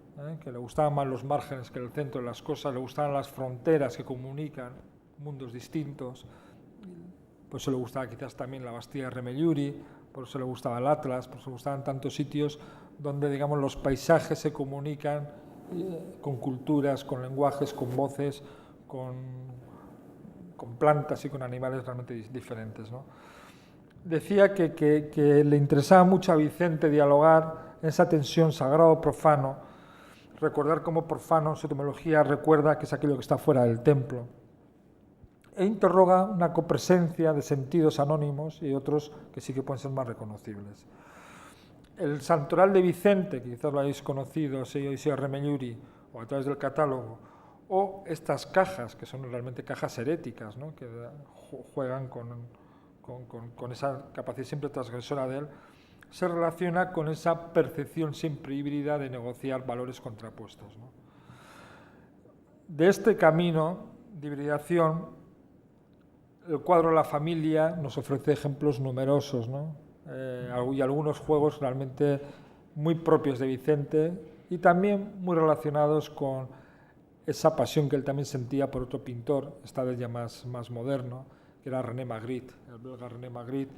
que le gustaban más los márgenes que el centro de las cosas, le gustaban las fronteras que comunican mundos distintos, por eso le gustaba quizás también la Bastilla de Remelluri, por eso le gustaba el Atlas, por eso le gustaban tantos sitios donde, digamos, los paisajes se comunican con culturas, con lenguajes, con voces, con plantas y con animales realmente diferentes, ¿no? Decía que le interesaba mucho a Vicente dialogar en esa tensión sagrado-profano, recordar cómo profano en su etimología recuerda que es aquello que está fuera del templo, e interroga una copresencia de sentidos anónimos y otros que sí que pueden ser más reconocibles. El santoral de Vicente, que quizás lo hayáis conocido, Odisea Remelluri, o a través del catálogo, o estas cajas, que son realmente cajas heréticas, ¿no?, que juegan con esa capacidad siempre transgresora de él, se relaciona con esa percepción siempre híbrida de negociar valores contrapuestos, ¿no? De este camino de hibridación, el cuadro de la familia nos ofrece ejemplos numerosos, ¿no?, y algunos juegos realmente muy propios de Vicente y también muy relacionados con esa pasión que él también sentía por otro pintor, esta vez ya más moderno, que era René Magritte, el belga René Magritte,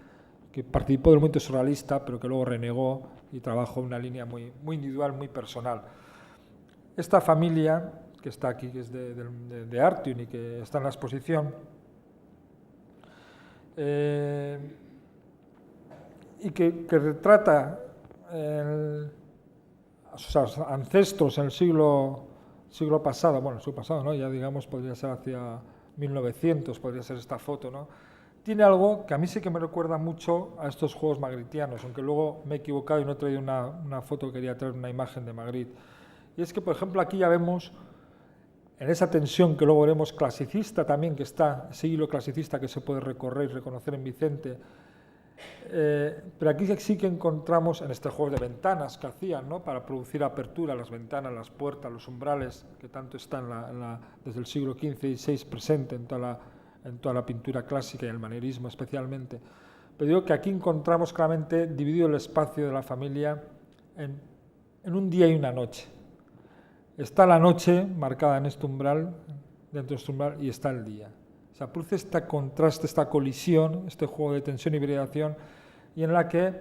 que participó del movimiento surrealista, pero que luego renegó y trabajó en una línea muy individual, muy personal. Esta familia, que está aquí, que es de Artium y que está en la exposición, y que retrata a sus ancestros en el siglo pasado, bueno, el siglo pasado, ¿no? Ya digamos, podría ser hacia 1900, podría ser esta foto, ¿no? Tiene algo que a mí sí que me recuerda mucho a estos juegos magritianos, aunque luego me he equivocado y no he traído una foto, quería traer una imagen de Magritte. Y es que, por ejemplo, aquí ya vemos, en esa tensión que luego veremos clasicista también, que está, ese hilo clasicista que se puede recorrer y reconocer en Vicente, pero aquí sí que encontramos en este juego de ventanas que hacían, ¿no? Para producir apertura, las ventanas, las puertas, los umbrales, que tanto están desde el siglo XV y XVI presente en toda la pintura clásica y el manierismo especialmente. Pero digo que aquí encontramos claramente dividido el espacio de la familia en un día y una noche. Está la noche marcada en este umbral, dentro de este umbral, y está el día. O sea, produce este contraste, esta colisión, este juego de tensión y hibridación, y en la que,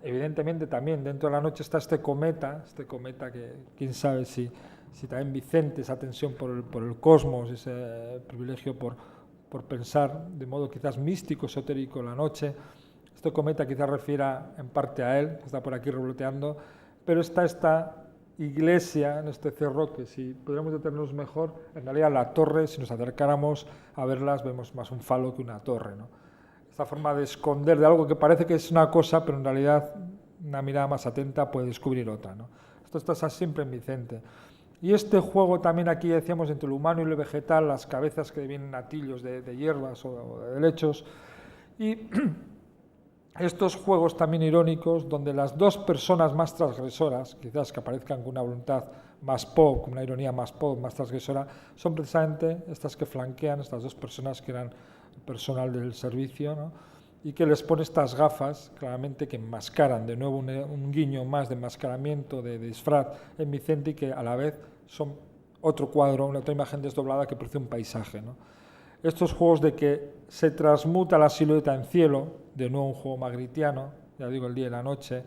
evidentemente, también dentro de la noche está este cometa que quién sabe si también Vicente, esa tensión por el cosmos, ese privilegio por pensar de modo quizás místico, esotérico la noche. Este cometa quizás refiera en parte a él, que está por aquí revoloteando, pero está esta iglesia en este cerro que, si pudiéramos detenernos mejor, en realidad la torre, si nos acercáramos a verlas, vemos más un falo que una torre, ¿no? Esta forma de esconder de algo que parece que es una cosa, pero en realidad una mirada más atenta puede descubrir otra, ¿no? Esto está siempre en Vicente. Y este juego también aquí decíamos entre lo humano y lo vegetal, las cabezas que devienen atillos de hierbas o de helechos, y estos juegos también irónicos donde las dos personas más transgresoras, quizás que aparezcan con una voluntad más pop, con una ironía más pop, más transgresora, son precisamente estas que flanquean, estas dos personas que eran personal del servicio, ¿no? Y que les pone estas gafas, claramente, que enmascaran, de nuevo un guiño más de enmascaramiento, de disfraz en Vicente, y que a la vez son otro cuadro, una otra imagen desdoblada que produce un paisaje, ¿no? Estos juegos de que se transmuta la silueta en cielo, de nuevo un juego magritiano, ya digo, el día y la noche,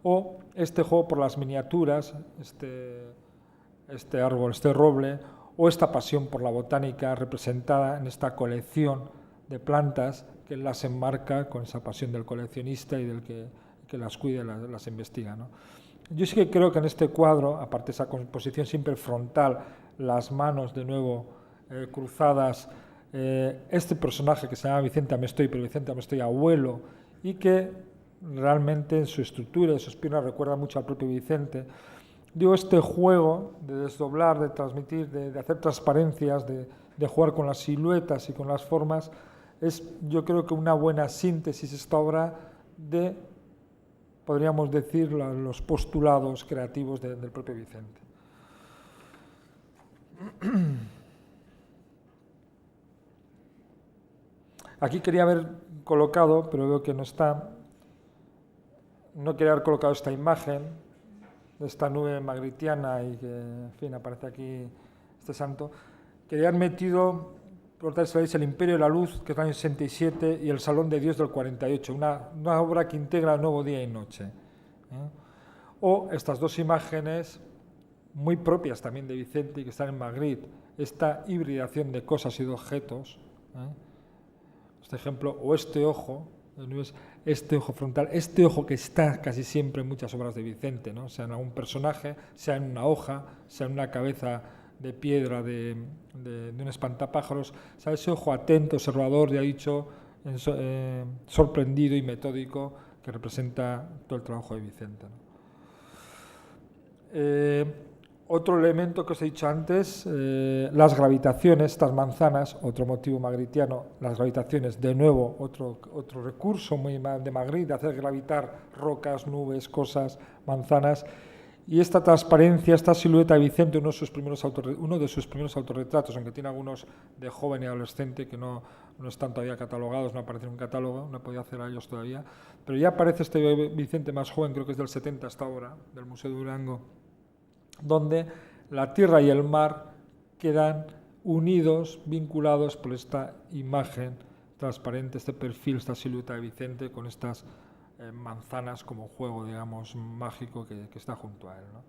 o este juego por las miniaturas, este árbol, este roble, o esta pasión por la botánica representada en esta colección de plantas que las enmarca con esa pasión del coleccionista y del que las cuida y las investiga, ¿no? Yo sí que creo que en este cuadro, aparte de esa composición siempre frontal, las manos de nuevo cruzadas, este personaje que se llama Vicente Amestoy, pero Vicente Amestoy abuelo, y que realmente en su estructura, en sus piernas, recuerda mucho al propio Vicente. Digo, este juego de desdoblar, de transmitir, de hacer transparencias, de jugar con las siluetas y con las formas, es, yo creo, que una buena síntesis esta obra de, podríamos decir, los postulados creativos del propio Vicente. Aquí quería haber colocado, pero veo que no está, no quería haber colocado esta imagen de esta nube magritiana y que, en fin, aparece aquí este santo. Quería haber metido, por tal vez, El Imperio de la Luz, que es del año 67, y El Salón de Dios del 48, una obra que integra el nuevo día y noche, ¿eh? O estas dos imágenes muy propias también de Vicente y que están en Magritte, esta hibridación de cosas y de objetos, ¿eh? Este ejemplo, o este ojo frontal, este ojo que está casi siempre en muchas obras de Vicente, ¿no? Sea en algún personaje, sea en una hoja, sea en una cabeza de piedra de un espantapájaros, o sea, ese ojo atento, observador, ya dicho, sorprendido y metódico, que representa todo el trabajo de Vicente, ¿no? Otro elemento que os he dicho antes, las gravitaciones, estas manzanas, otro motivo magritiano, las gravitaciones, de nuevo, otro recurso muy de Magritte, hacer gravitar rocas, nubes, cosas, manzanas, y esta transparencia, esta silueta de Vicente, uno de sus primeros autorretratos, aunque tiene algunos de joven y adolescente que no están todavía catalogados, no aparecen en un catálogo, no he podido hacer a ellos todavía, pero ya aparece este Vicente más joven, creo que es del 70 esta obra, del Museo de Durango, donde la tierra y el mar quedan unidos, vinculados por esta imagen transparente, este perfil, esta silueta de Vicente con estas manzanas como juego, digamos, mágico que está junto a él, ¿no?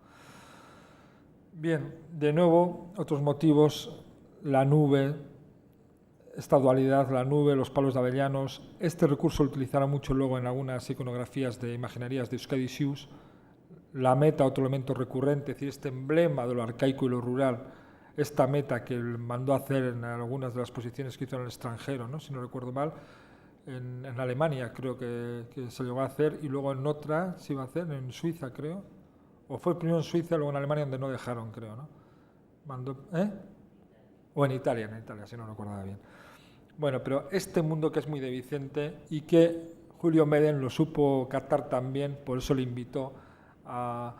Bien, de nuevo, otros motivos, la nube, esta dualidad, la nube, los palos de avellanos. Este recurso lo utilizará mucho luego en algunas iconografías de imaginerías de Euskadi Sius. La meta, otro elemento recurrente, es decir, este emblema de lo arcaico y lo rural, esta meta que mandó a hacer en algunas de las posiciones que hizo en el extranjero, ¿no? Si no recuerdo mal, en Alemania creo que se llegó a hacer, y luego en otra se iba a hacer, en Suiza creo, o fue primero en Suiza, luego en Alemania, donde no dejaron, creo, ¿no? Mandó, o en Italia, si no recuerdo bien. Bueno, pero este mundo que es muy de Vicente y que Julio Meden lo supo captar también, por eso le invitó a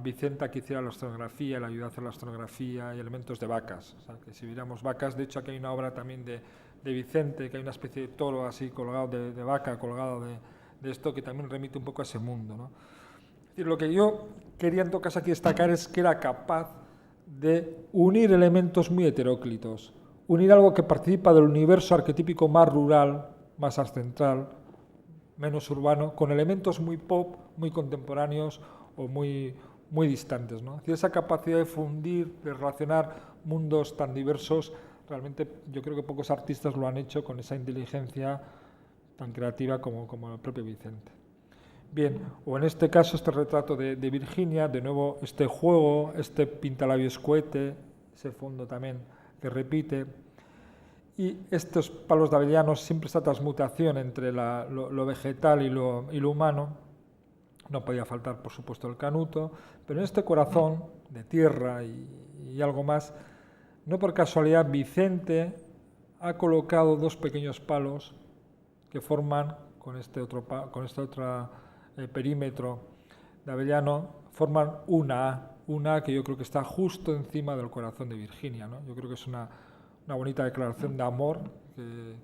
Vicente a que hiciera la oceanografía, le ayudó a hacer la oceanografía y elementos de vacas. O sea, que si viéramos vacas, de hecho aquí hay una obra también de Vicente, que hay una especie de toro así colgado de vaca, colgado de esto, que también remite un poco a ese mundo, ¿no? Es decir, lo que yo quería en todo caso aquí destacar es que era capaz de unir elementos muy heteróclitos, unir algo que participa del universo arquetípico más rural, más ancestral, menos urbano, con elementos muy pop, muy contemporáneos o muy distantes, ¿no? Es decir, esa capacidad de fundir, de relacionar mundos tan diversos, realmente yo creo que pocos artistas lo han hecho con esa inteligencia tan creativa como el propio Vicente. Bien, o en este caso este retrato de Virginia, de nuevo este juego, este pintalabios cohete, ese fondo también que repite, y estos palos de avellanos, siempre esta transmutación entre lo vegetal y lo humano. No podía faltar, por supuesto, el canuto, pero en este corazón de tierra y algo más, no por casualidad, Vicente ha colocado dos pequeños palos que forman, con este otro perímetro de avellano, forman una A que yo creo que está justo encima del corazón de Virginia, ¿no? Yo creo que es una bonita declaración de amor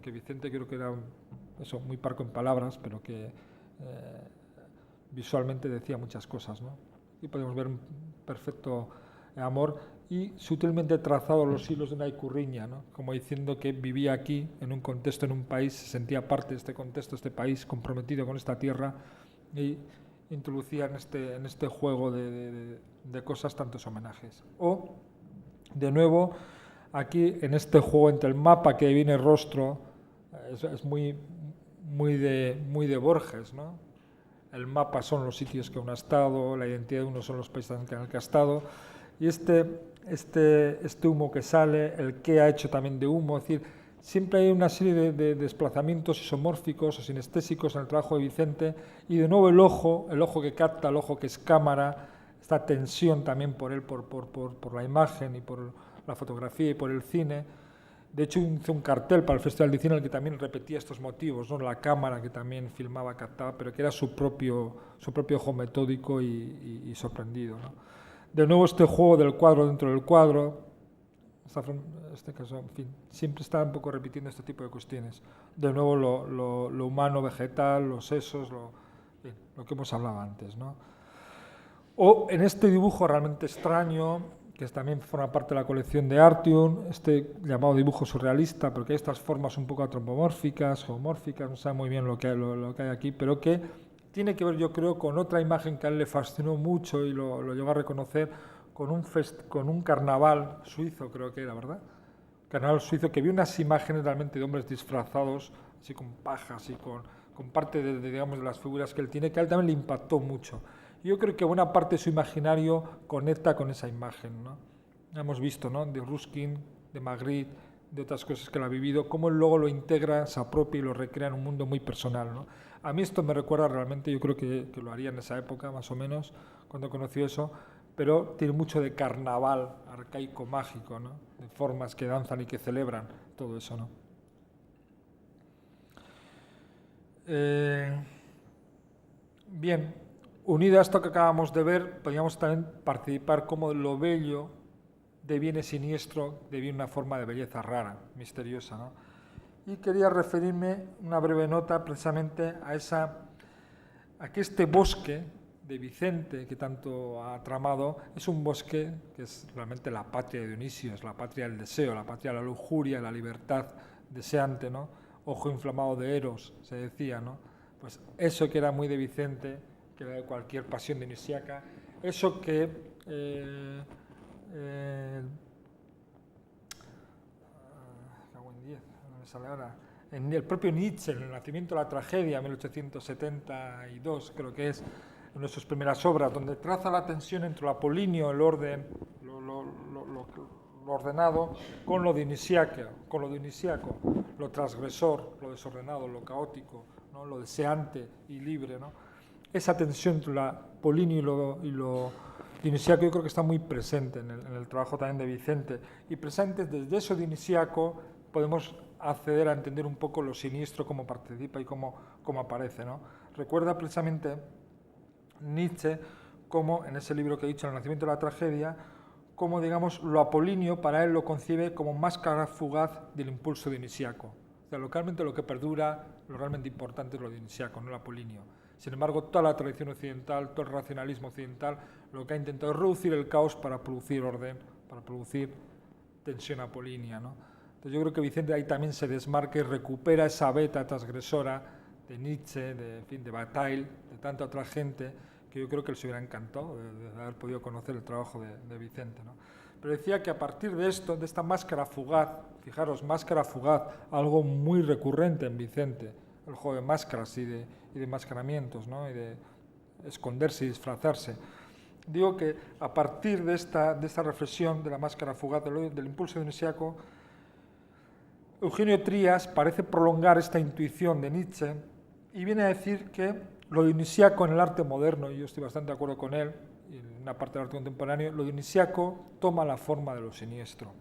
que Vicente, creo que era eso, muy parco en palabras, pero que visualmente decía muchas cosas, ¿no? Y podemos ver un perfecto amor y sutilmente trazados los hilos de una icurriña, ¿no? Como diciendo que vivía aquí, en un contexto, en un país, se sentía parte de este contexto, este país comprometido con esta tierra, y introducía en este juego de cosas tantos homenajes. O, de nuevo, aquí en este juego entre el mapa que viene rostro, es muy de Borges, ¿no? El mapa son los sitios que uno ha estado, la identidad de uno son los países en el que ha estado, y este humo que sale, el que ha hecho también de humo, es decir, siempre hay una serie de desplazamientos isomórficos o sinestésicos en el trabajo de Vicente, y de nuevo el ojo que capta, el ojo que es cámara, esta tensión también por él, por la imagen y por la fotografía y por el cine. De hecho, hizo un cartel para el Festival de Cine en el que también repetía estos motivos, ¿no? La cámara que también filmaba, captaba, pero que era su propio ojo metódico y sorprendido, ¿no? De nuevo este juego del cuadro dentro del cuadro, este caso, en fin, siempre está un poco repitiendo este tipo de cuestiones. De nuevo lo humano, vegetal, los sesos, lo que hemos hablado antes, ¿no? O en este dibujo realmente extraño, que también forma parte de la colección de Artium, este llamado dibujo surrealista, porque hay estas formas un poco antropomórficas, geomórficas, no sabe muy bien lo que hay aquí, pero que tiene que ver, yo creo, con otra imagen que a él le fascinó mucho y lo llegó a reconocer, con un carnaval suizo, creo que era, ¿verdad? Carnaval suizo, que vio unas imágenes realmente de hombres disfrazados, así con pajas y con parte de las figuras que él tiene, que a él también le impactó mucho. Yo creo que buena parte de su imaginario conecta con esa imagen, ¿no? Hemos visto, ¿no?, de Ruskin, de Magritte, de otras cosas que él ha vivido, cómo él luego lo integra, se apropia y lo recrea en un mundo muy personal, ¿no? A mí esto me recuerda realmente, yo creo que lo haría en esa época, más o menos, cuando conocí eso, pero tiene mucho de carnaval arcaico, mágico, ¿no?, de formas que danzan y que celebran todo eso, ¿no? Bien, unido a esto que acabamos de ver, podríamos también participar como lo bello deviene siniestro, deviene una forma de belleza rara, misteriosa, ¿no? Y quería referirme una breve nota precisamente a que este bosque de Vicente, que tanto ha tramado, es un bosque que es realmente la patria de Dionisio, es la patria del deseo, la patria de la lujuria, la libertad deseante, ¿no? Ojo inflamado de Eros, se decía, ¿no? Pues eso que era muy de Vicente, que era de cualquier pasión dionisiaca, eso que cago en 10, sale ahora, en el propio Nietzsche, en El nacimiento de la tragedia, 1872, creo que es, en sus primeras obras, donde traza la tensión entre lo apolíneo, el orden, lo ordenado, con lo dionisiaco, lo transgresor, lo desordenado, lo caótico, ¿no? Lo deseante y libre, ¿no? Esa tensión entre lo apolíneo y lo dionisiaco yo creo que está muy presente en el trabajo también de Vicente, y presente desde eso dionisiaco podemos acceder a entender un poco lo siniestro, cómo participa y cómo aparece, ¿no? Recuerda precisamente Nietzsche como, en ese libro que he dicho, El nacimiento de la tragedia, como, digamos, lo apolíneo para él lo concibe como máscara fugaz del impulso dionisiaco. O sea, localmente lo que perdura, lo realmente importante es lo dionisiaco, no lo apolíneo. Sin embargo, toda la tradición occidental, todo el racionalismo occidental, lo que ha intentado es reducir el caos para producir orden, para producir tensión apolínea, ¿no? Entonces yo creo que Vicente ahí también se desmarca y recupera esa beta transgresora de Nietzsche, de Bataille, de tanta otra gente, que yo creo que les hubiera encantado de haber podido conocer el trabajo de Vicente, ¿no? Pero decía que a partir de esto, de esta máscara fugaz, fijaros, máscara fugaz, algo muy recurrente en Vicente, el juego de máscaras y de enmascaramientos, ¿no? Y de esconderse y disfrazarse. Digo que a partir de esta reflexión de la máscara fugaz, del impulso dionisiaco, Eugenio Trías parece prolongar esta intuición de Nietzsche y viene a decir que lo dionisiaco en el arte moderno, y yo estoy bastante de acuerdo con él, y en una parte del arte contemporáneo, lo dionisiaco toma la forma de lo siniestro,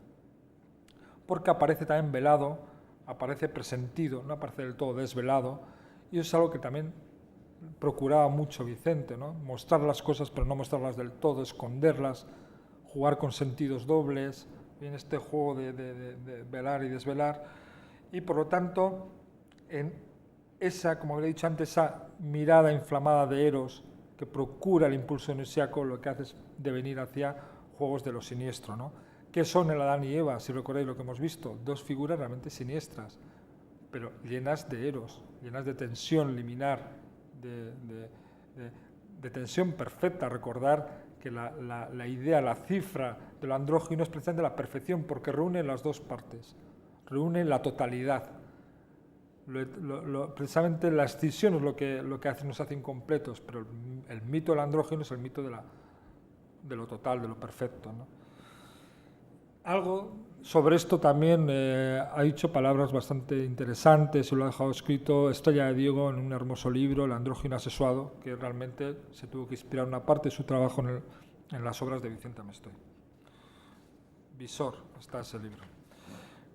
porque aparece también velado, aparece presentido, no aparece del todo desvelado, y eso es algo que también procuraba mucho Vicente, ¿no? Mostrar las cosas pero no mostrarlas del todo, esconderlas, jugar con sentidos dobles, en este juego de velar y desvelar, y por lo tanto en esa, como había dicho antes, esa mirada inflamada de Eros que procura el impulso dionisiaco, lo que hace es devenir hacia juegos de lo siniestro, ¿no? ¿Qué son el Adán y Eva? Si recordáis lo que hemos visto, dos figuras realmente siniestras, pero llenas de Eros, llenas de tensión liminar, de tensión perfecta. Recordar que la idea, la cifra de lo andrógino es precisamente la perfección, porque reúne las dos partes, reúne la totalidad. Precisamente la escisión es lo que nos hace incompletos, pero el mito del andrógino es el mito de lo total, de lo perfecto, ¿no? Algo sobre esto también ha dicho palabras bastante interesantes, se lo ha dejado escrito Estrella de Diego en un hermoso libro, El andrógino asexuado, que realmente se tuvo que inspirar una parte de su trabajo en las obras de Vicente Amestoy. Visor, está ese libro.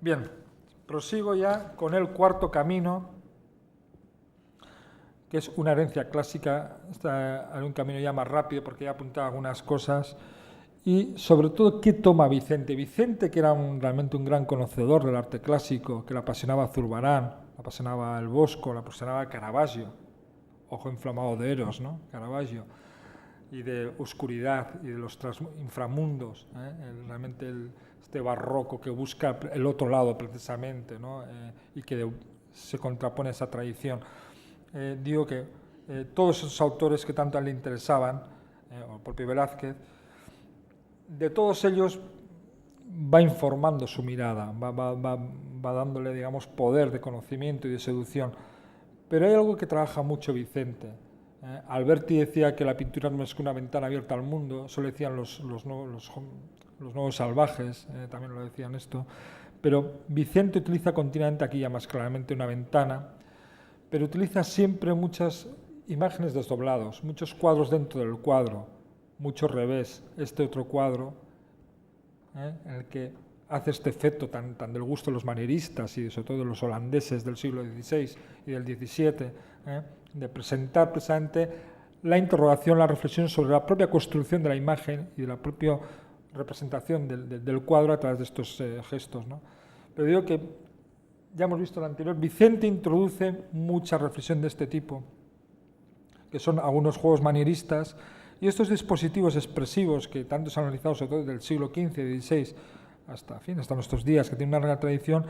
Bien, prosigo ya con el cuarto camino, que es una herencia clásica. Está en un camino ya más rápido porque ya apuntaba algunas cosas. Y sobre todo, ¿qué toma Vicente? Vicente, que era realmente un gran conocedor del arte clásico, que le apasionaba Zurbarán, le apasionaba el Bosco, le apasionaba Caravaggio, ojo inflamado de Eros, ¿no? Caravaggio, y de oscuridad y de los inframundos, realmente este barroco que busca el otro lado precisamente, ¿no? Y que se contrapone a esa tradición. Digo que todos esos autores que tanto a él le interesaban, o el propio Velázquez, de todos ellos va informando su mirada, va dándole, digamos, poder de conocimiento y de seducción. Pero hay algo que trabaja mucho Vicente. Alberti decía que la pintura no es que una ventana abierta al mundo, eso lo decían los nuevos salvajes, también lo decían esto, pero Vicente utiliza continuamente, aquí ya más claramente, una ventana, pero utiliza siempre muchas imágenes desdoblados, muchos cuadros dentro del cuadro, mucho revés, este otro cuadro, en el que hace este efecto tan del gusto de los manieristas y sobre todo de los holandeses del siglo XVI y del XVII, de presentar precisamente la interrogación, la reflexión sobre la propia construcción de la imagen y de la propia representación del cuadro a través de estos gestos, ¿no? Pero digo que, ya hemos visto en el anterior, Vicente introduce mucha reflexión de este tipo, que son algunos juegos manieristas, y estos dispositivos expresivos que tanto se han analizado, sobre todo del siglo XV y XVI hasta nuestros días, que tienen una larga tradición,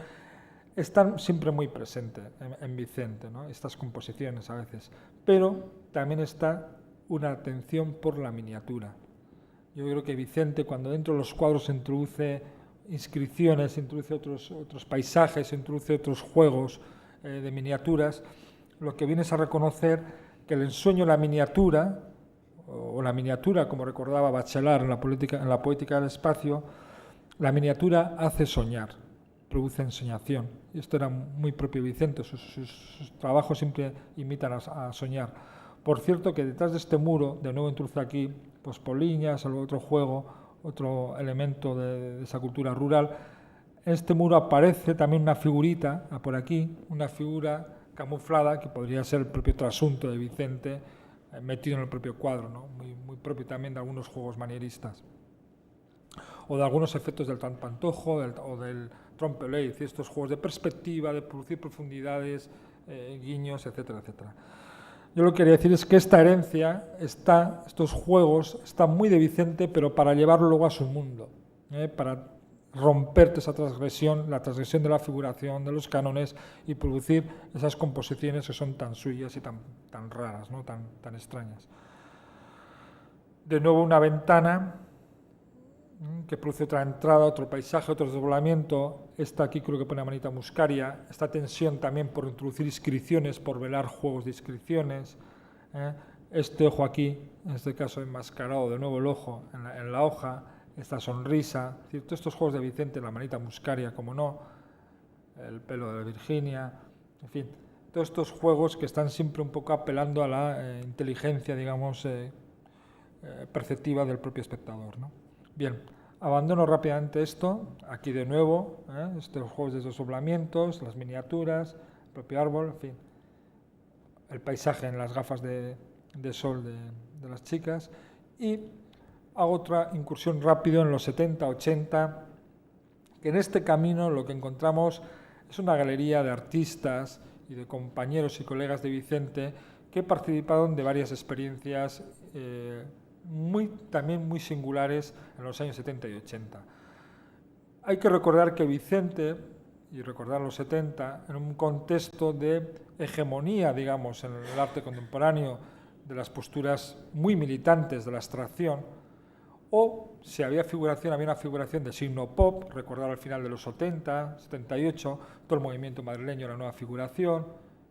están siempre muy presentes en Vicente, ¿no? Estas composiciones a veces. Pero también está una atención por la miniatura. Yo creo que Vicente, cuando dentro de los cuadros se introduce inscripciones, introduce otros paisajes, introduce otros juegos de miniaturas, lo que viene es a reconocer que el ensueño de la miniatura, o la miniatura, como recordaba Bachelard en la poética del espacio, la miniatura hace soñar, produce ensoñación. Y esto era muy propio Vicente, sus trabajos siempre imitan a soñar. Por cierto, que detrás de este muro, de nuevo introduce aquí pues poliñas, otro juego, otro elemento de esa cultura rural. En este muro aparece también una figurita, por aquí, una figura camuflada, que podría ser el propio trasunto de Vicente, metido en el propio cuadro, ¿no? Muy propio también de algunos juegos manieristas. O de algunos efectos del trampantojo o del trompe-l'œil, estos juegos de perspectiva, de producir profundidades, guiños, etcétera, etcétera. Yo lo que quería decir es que esta herencia, estos juegos, están muy de Vicente, pero para llevarlo luego a su mundo, para romper esa transgresión, la transgresión de la figuración, de los cánones, y producir esas composiciones que son tan suyas y tan raras, ¿no? tan extrañas. De nuevo una ventana que produce otra entrada, otro paisaje, otro desdoblamiento. Esta aquí creo que pone a manita muscaria. Esta tensión también por introducir inscripciones, por velar juegos de inscripciones. Este ojo aquí, en este caso enmascarado, de nuevo el ojo en la hoja. Esta sonrisa. Es decir, todos estos juegos de Vicente, la manita muscaria, como no, el pelo de Virginia, en fin, todos estos juegos que están siempre un poco apelando a la inteligencia, digamos, perceptiva del propio espectador, ¿no? Bien, abandono rápidamente esto, aquí de nuevo, estos juegos de desdoblamientos, las miniaturas, el propio árbol, en fin, el paisaje en las gafas de sol de las chicas, y hago otra incursión rápido en los 70, 80, que en este camino lo que encontramos es una galería de artistas y de compañeros y colegas de Vicente que participaron de varias experiencias también muy singulares en los años 70 y 80. Hay que recordar que Vicente, y recordar los 70, en un contexto de hegemonía, digamos, en el arte contemporáneo, de las posturas muy militantes de la abstracción, o si había una figuración de signo pop, recordar al final de los 70, 78, todo el movimiento madrileño, la nueva figuración,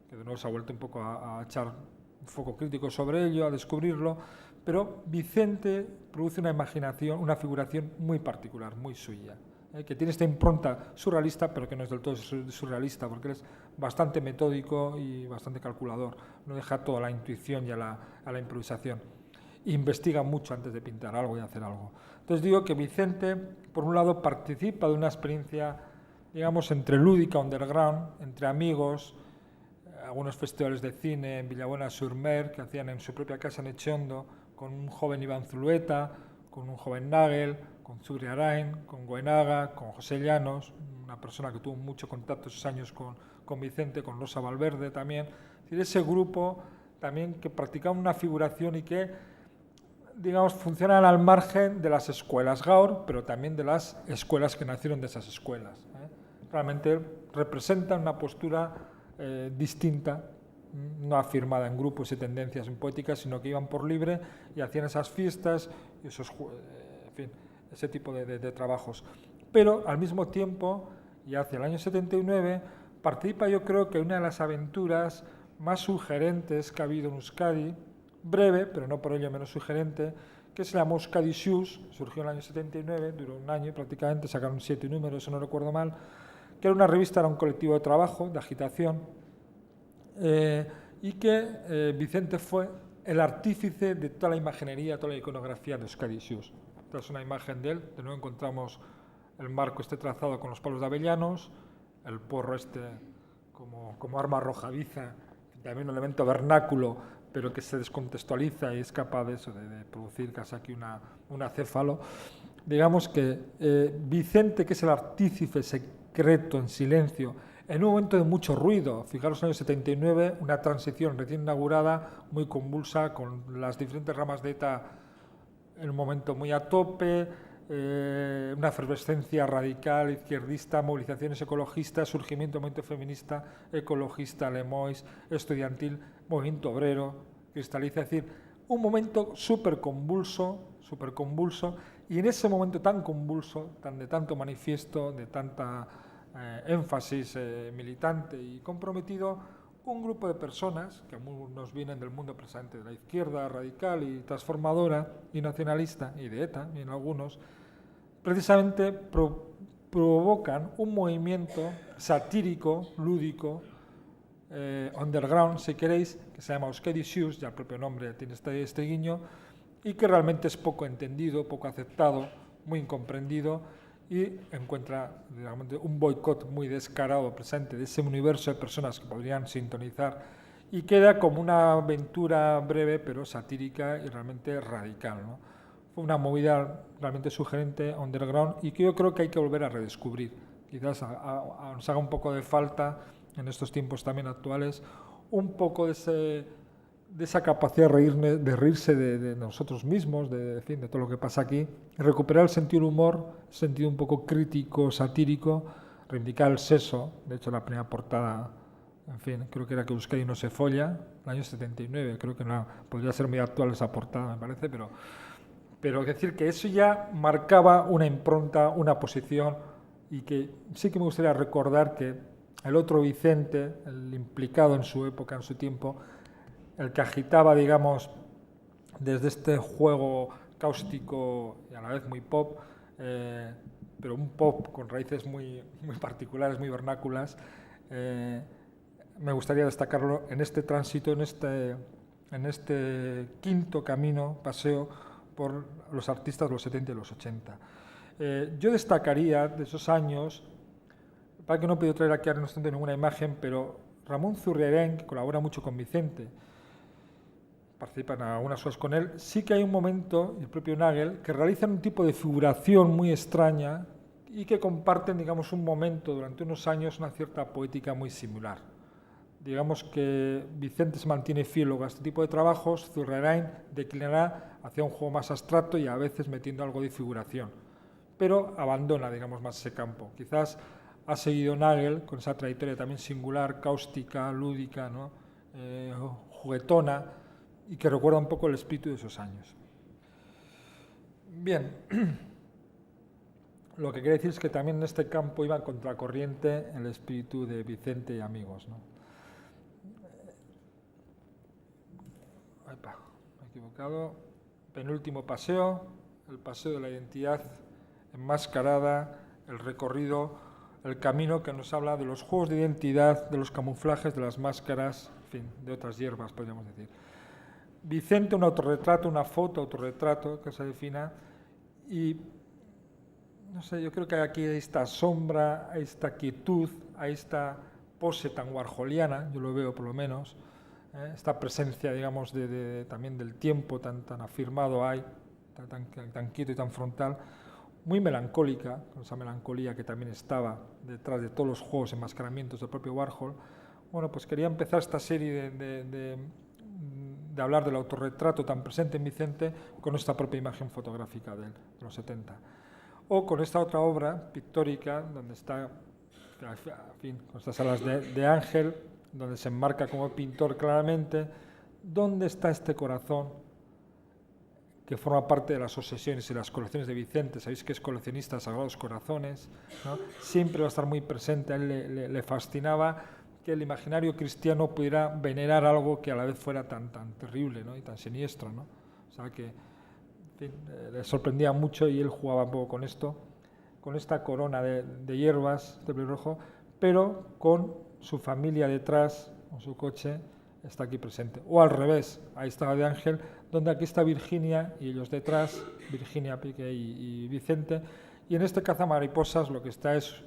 que de nuevo se ha vuelto un poco a echar un foco crítico sobre ello, a descubrirlo, pero Vicente produce una figuración muy particular, muy suya, que tiene esta impronta surrealista, pero que no es del todo surrealista, porque él es bastante metódico y bastante calculador, no deja toda la intuición y a la improvisación. Investiga mucho antes de pintar algo y hacer algo. Entonces digo que Vicente, por un lado, participa de una experiencia, digamos, entre lúdica, underground, entre amigos, algunos festivales de cine en Villabuena-sur-Mer, que hacían en su propia casa en Echondo, con un joven Iván Zulueta, con un joven Nagel, con Zubri Arain, con Goenaga, con José Llanos, una persona que tuvo mucho contacto esos años con Vicente, con Rosa Valverde también. Es decir, ese grupo también que practicaba una figuración y que, digamos, funcionan al margen de las escuelas Gaur, pero también de las escuelas que nacieron de esas escuelas. Realmente representan una postura distinta, no afirmada en grupos y tendencias en poéticas, sino que iban por libre y hacían esas fiestas y en fin, ese tipo de trabajos. Pero al mismo tiempo, y hacia el año 79, participa, yo creo que una de las aventuras más sugerentes que ha habido en Euskadi, breve, pero no por ello menos sugerente, que se llamó Euskadi Shoes, surgió en el año 79, duró un año prácticamente, sacaron 7 números, si no recuerdo mal, que era una revista, era un colectivo de trabajo, de agitación, y que Vicente fue el artífice de toda la imaginería, toda la iconografía de Euskadi Shoes. Esta es una imagen de él, de nuevo encontramos el marco trazado con los palos de avellanos, el porro como arma arrojadiza, también un elemento vernáculo, pero que se descontextualiza y es capaz de producir casi aquí un acéfalo. Digamos que Vicente, que es el artífice secreto en silencio, en un momento de mucho ruido, fijaros en el año 79, una transición recién inaugurada, muy convulsa, con las diferentes ramas de ETA en un momento muy a tope, una efervescencia radical, izquierdista, movilizaciones ecologistas, surgimiento del movimiento feminista, ecologista, Lemois, estudiantil, movimiento obrero, cristaliza, es decir, un momento súper convulso, Y en ese momento tan convulso, de tanto manifiesto, de tanta énfasis militante y comprometido, un grupo de personas, que algunos vienen del mundo precisamente de la izquierda radical y transformadora y nacionalista, y de ETA, y en algunos, precisamente provocan un movimiento satírico, lúdico, underground, si queréis, que se llama Euskadi Xus, ya el propio nombre tiene este guiño, y que realmente es poco entendido, poco aceptado, muy incomprendido, y encuentra, digamos, un boicot muy descarado presente de ese universo de personas que podrían sintonizar, y queda como una aventura breve pero satírica y realmente radical, ¿no? Fue una movida realmente sugerente, underground, y que yo creo que hay que volver a redescubrir. Quizás nos haga un poco de falta en estos tiempos también actuales, un poco de esa capacidad de reírse de nosotros mismos, de todo lo que pasa aquí, recuperar el sentido del humor, sentido un poco crítico, satírico, reivindicar el sexo. De hecho, la primera portada, en fin, creo que era que Euskadi no se folla, el año 79, creo que no, podría ser muy actual esa portada, me parece, pero es decir que eso ya marcaba una impronta, una posición, y que sí que me gustaría recordar que el otro Vicente, el implicado en su época, en su tiempo, el que agitaba, digamos, desde este juego cáustico y a la vez muy pop, pero un pop con raíces muy particulares, muy vernáculas, me gustaría destacarlo en este tránsito, en este quinto camino, paseo por los artistas de los 70 y los 80. Yo destacaría de esos años, para que no puedo traer aquí ahora no ninguna imagen, pero Ramón Zurriaran, que colabora mucho con Vicente, participan algunas cosas con él, sí que hay un momento, el propio Nagel, que realizan un tipo de figuración muy extraña y que comparten, digamos, un momento durante unos años, una cierta poética muy similar. Digamos que Vicente se mantiene fiel a este tipo de trabajos, Zurriaran declinará hacia un juego más abstracto y a veces metiendo algo de figuración, pero abandona, digamos, más ese campo. Quizás ha seguido Nagel con esa trayectoria también singular, cáustica, lúdica, ¿no? Juguetona, y que recuerda un poco el espíritu de esos años. Bien, lo que quiere decir es que también en este campo iba contracorriente el espíritu de Vicente y amigos, ¿no? Epa, me he equivocado. Penúltimo paseo, el paseo de la identidad enmascarada, el recorrido, el camino que nos habla de los juegos de identidad, de los camuflajes, de las máscaras, en fin, de otras hierbas, podríamos decir. Vicente, un autorretrato, una foto, autorretrato, que se defina, y no sé, yo creo que aquí hay esta sombra, hay esta quietud, hay esta pose tan warholiana, yo lo veo por lo menos, esta presencia, digamos, también del tiempo tan afirmado hay, tan quieto y tan frontal, muy melancólica, con esa melancolía que también estaba detrás de todos los juegos, enmascaramientos del propio Warhol. Bueno, pues quería empezar esta serie de hablar del autorretrato tan presente en Vicente con esta propia imagen fotográfica de los 70. O con esta otra obra pictórica, donde está, en fin, con estas alas de ángel, donde se enmarca como pintor claramente, ¿dónde está este corazón que forma parte de las obsesiones y las colecciones de Vicente? Sabéis que es coleccionista de Sagrados Corazones, ¿no? Siempre va a estar muy presente, a él le fascinaba que el imaginario cristiano pudiera venerar algo que a la vez fuera tan terrible, ¿no? Y tan siniestro, ¿no? O sea que, en fin, le sorprendía mucho y él jugaba un poco con esto, con esta corona de hierbas de pelirrojo, pero con su familia detrás, con su coche, está aquí presente. O al revés, ahí estaba de ángel, donde aquí está Virginia y ellos detrás, Virginia, Pique y Vicente, y en este cazamariposas lo que está es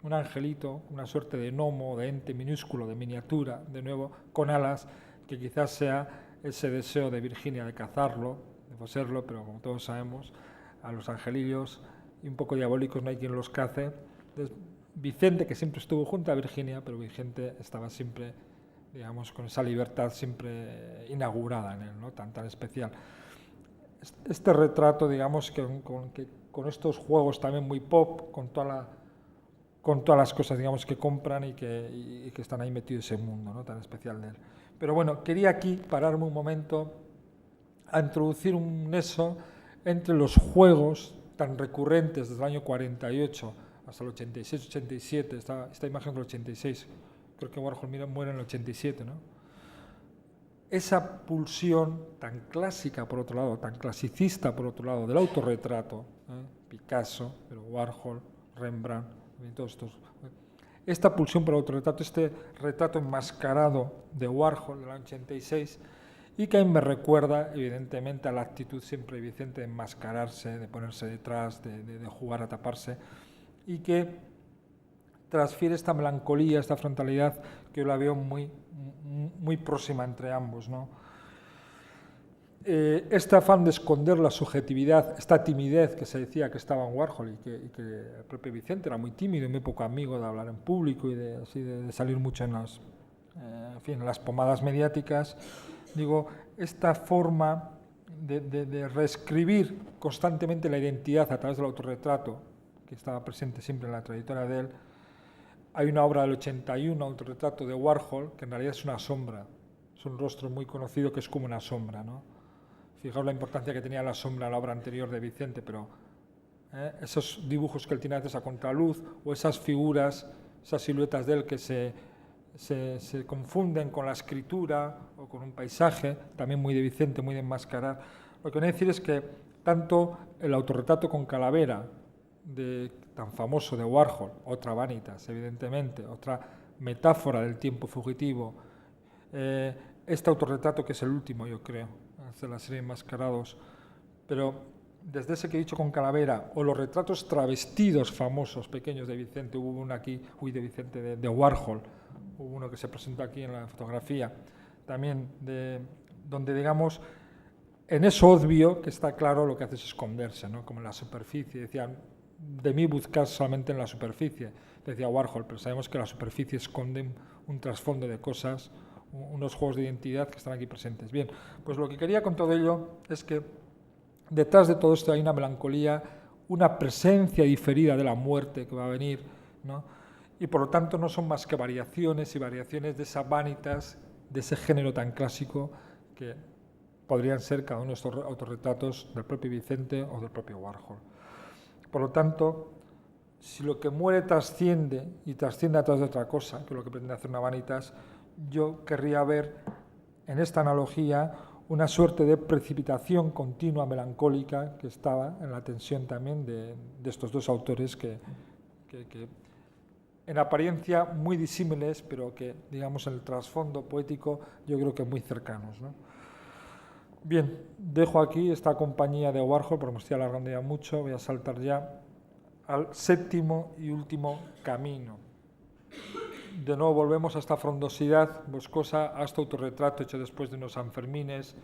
un angelito, una suerte de gnomo, de ente minúsculo, de miniatura, de nuevo, con alas, que quizás sea ese deseo de Virginia de cazarlo, de poseerlo, pero como todos sabemos, a los angelillos y un poco diabólicos no hay quien los cace. Entonces, Vicente, que siempre estuvo junto a Virginia, pero Vicente estaba siempre, digamos, con esa libertad siempre inaugurada en él, ¿no? Tan especial. Este retrato, digamos, con estos juegos también muy pop, con todas las cosas, digamos, que compran y que están ahí metidos en ese mundo, ¿no? Tan especial de él. Pero bueno, quería aquí pararme un momento a introducir un nexo entre los juegos tan recurrentes desde el año 48 hasta el 86-87, esta imagen del 86, creo que Warhol muere en el 87, ¿no? Esa pulsión tan clásica, por otro lado, tan clasicista, por otro lado, del autorretrato, Picasso, pero Warhol, Rembrandt, y todos estos. Esta pulsión por el autorretrato, este retrato enmascarado de Warhol del año 86, y que a mí me recuerda, evidentemente, a la actitud siempre de Vicente de enmascararse, de ponerse detrás, de jugar a taparse, y que transfiere esta melancolía, esta frontalidad, que yo la veo muy próxima entre ambos, ¿no? Este afán de esconder la subjetividad, esta timidez que se decía que estaba en Warhol y que el propio Vicente era muy tímido y muy poco amigo de hablar en público y de salir mucho en las pomadas mediáticas, digo, esta forma de reescribir constantemente la identidad a través del autorretrato, que estaba presente siempre en la trayectoria de él. Hay una obra del 81, autorretrato de Warhol, que en realidad es una sombra, es un rostro muy conocido que es como una sombra, ¿no? Fijaos la importancia que tenía la sombra en la obra anterior de Vicente, pero esos dibujos que él tiene a veces a contraluz, o esas figuras, esas siluetas de él que se confunden con la escritura o con un paisaje, también muy de Vicente, muy de enmascarar. Lo que quiero decir es que tanto el autorretrato con calavera, tan famoso de Warhol, otra Vanitas, evidentemente, otra metáfora del tiempo fugitivo, este autorretrato que es el último, yo creo, de la serie Enmascarados, pero desde ese que he dicho con calavera, o los retratos travestidos famosos, pequeños de Vicente, hubo uno aquí, de Warhol, hubo uno que se presentó aquí en la fotografía, también donde, digamos, en eso obvio que está claro lo que hace es esconderse, ¿no? Como en la superficie, decían, de mí buscar solamente en la superficie, decía Warhol, pero sabemos que la superficie esconde un trasfondo de cosas, unos juegos de identidad que están aquí presentes. Bien, pues lo que quería con todo ello es que detrás de todo esto hay una melancolía, una presencia diferida de la muerte que va a venir, ¿no? Y por lo tanto no son más que variaciones y variaciones de esas vanitas, de ese género tan clásico que podrían ser cada uno de estos autorretratos del propio Vicente o del propio Warhol. Por lo tanto, si lo que muere trasciende y trasciende a través de otra cosa, que es lo que pretende hacer una Vanitas, yo querría ver en esta analogía una suerte de precipitación continua melancólica que estaba en la tensión también de estos dos autores que en apariencia muy disímiles, pero que, digamos, en el trasfondo poético yo creo que muy cercanos, ¿no? Bien, dejo aquí esta compañía de Warhol, porque me estoy alargando ya mucho, voy a saltar ya al séptimo y último camino. De nuevo volvemos a esta frondosidad boscosa, a este autorretrato hecho después de unos Sanfermines,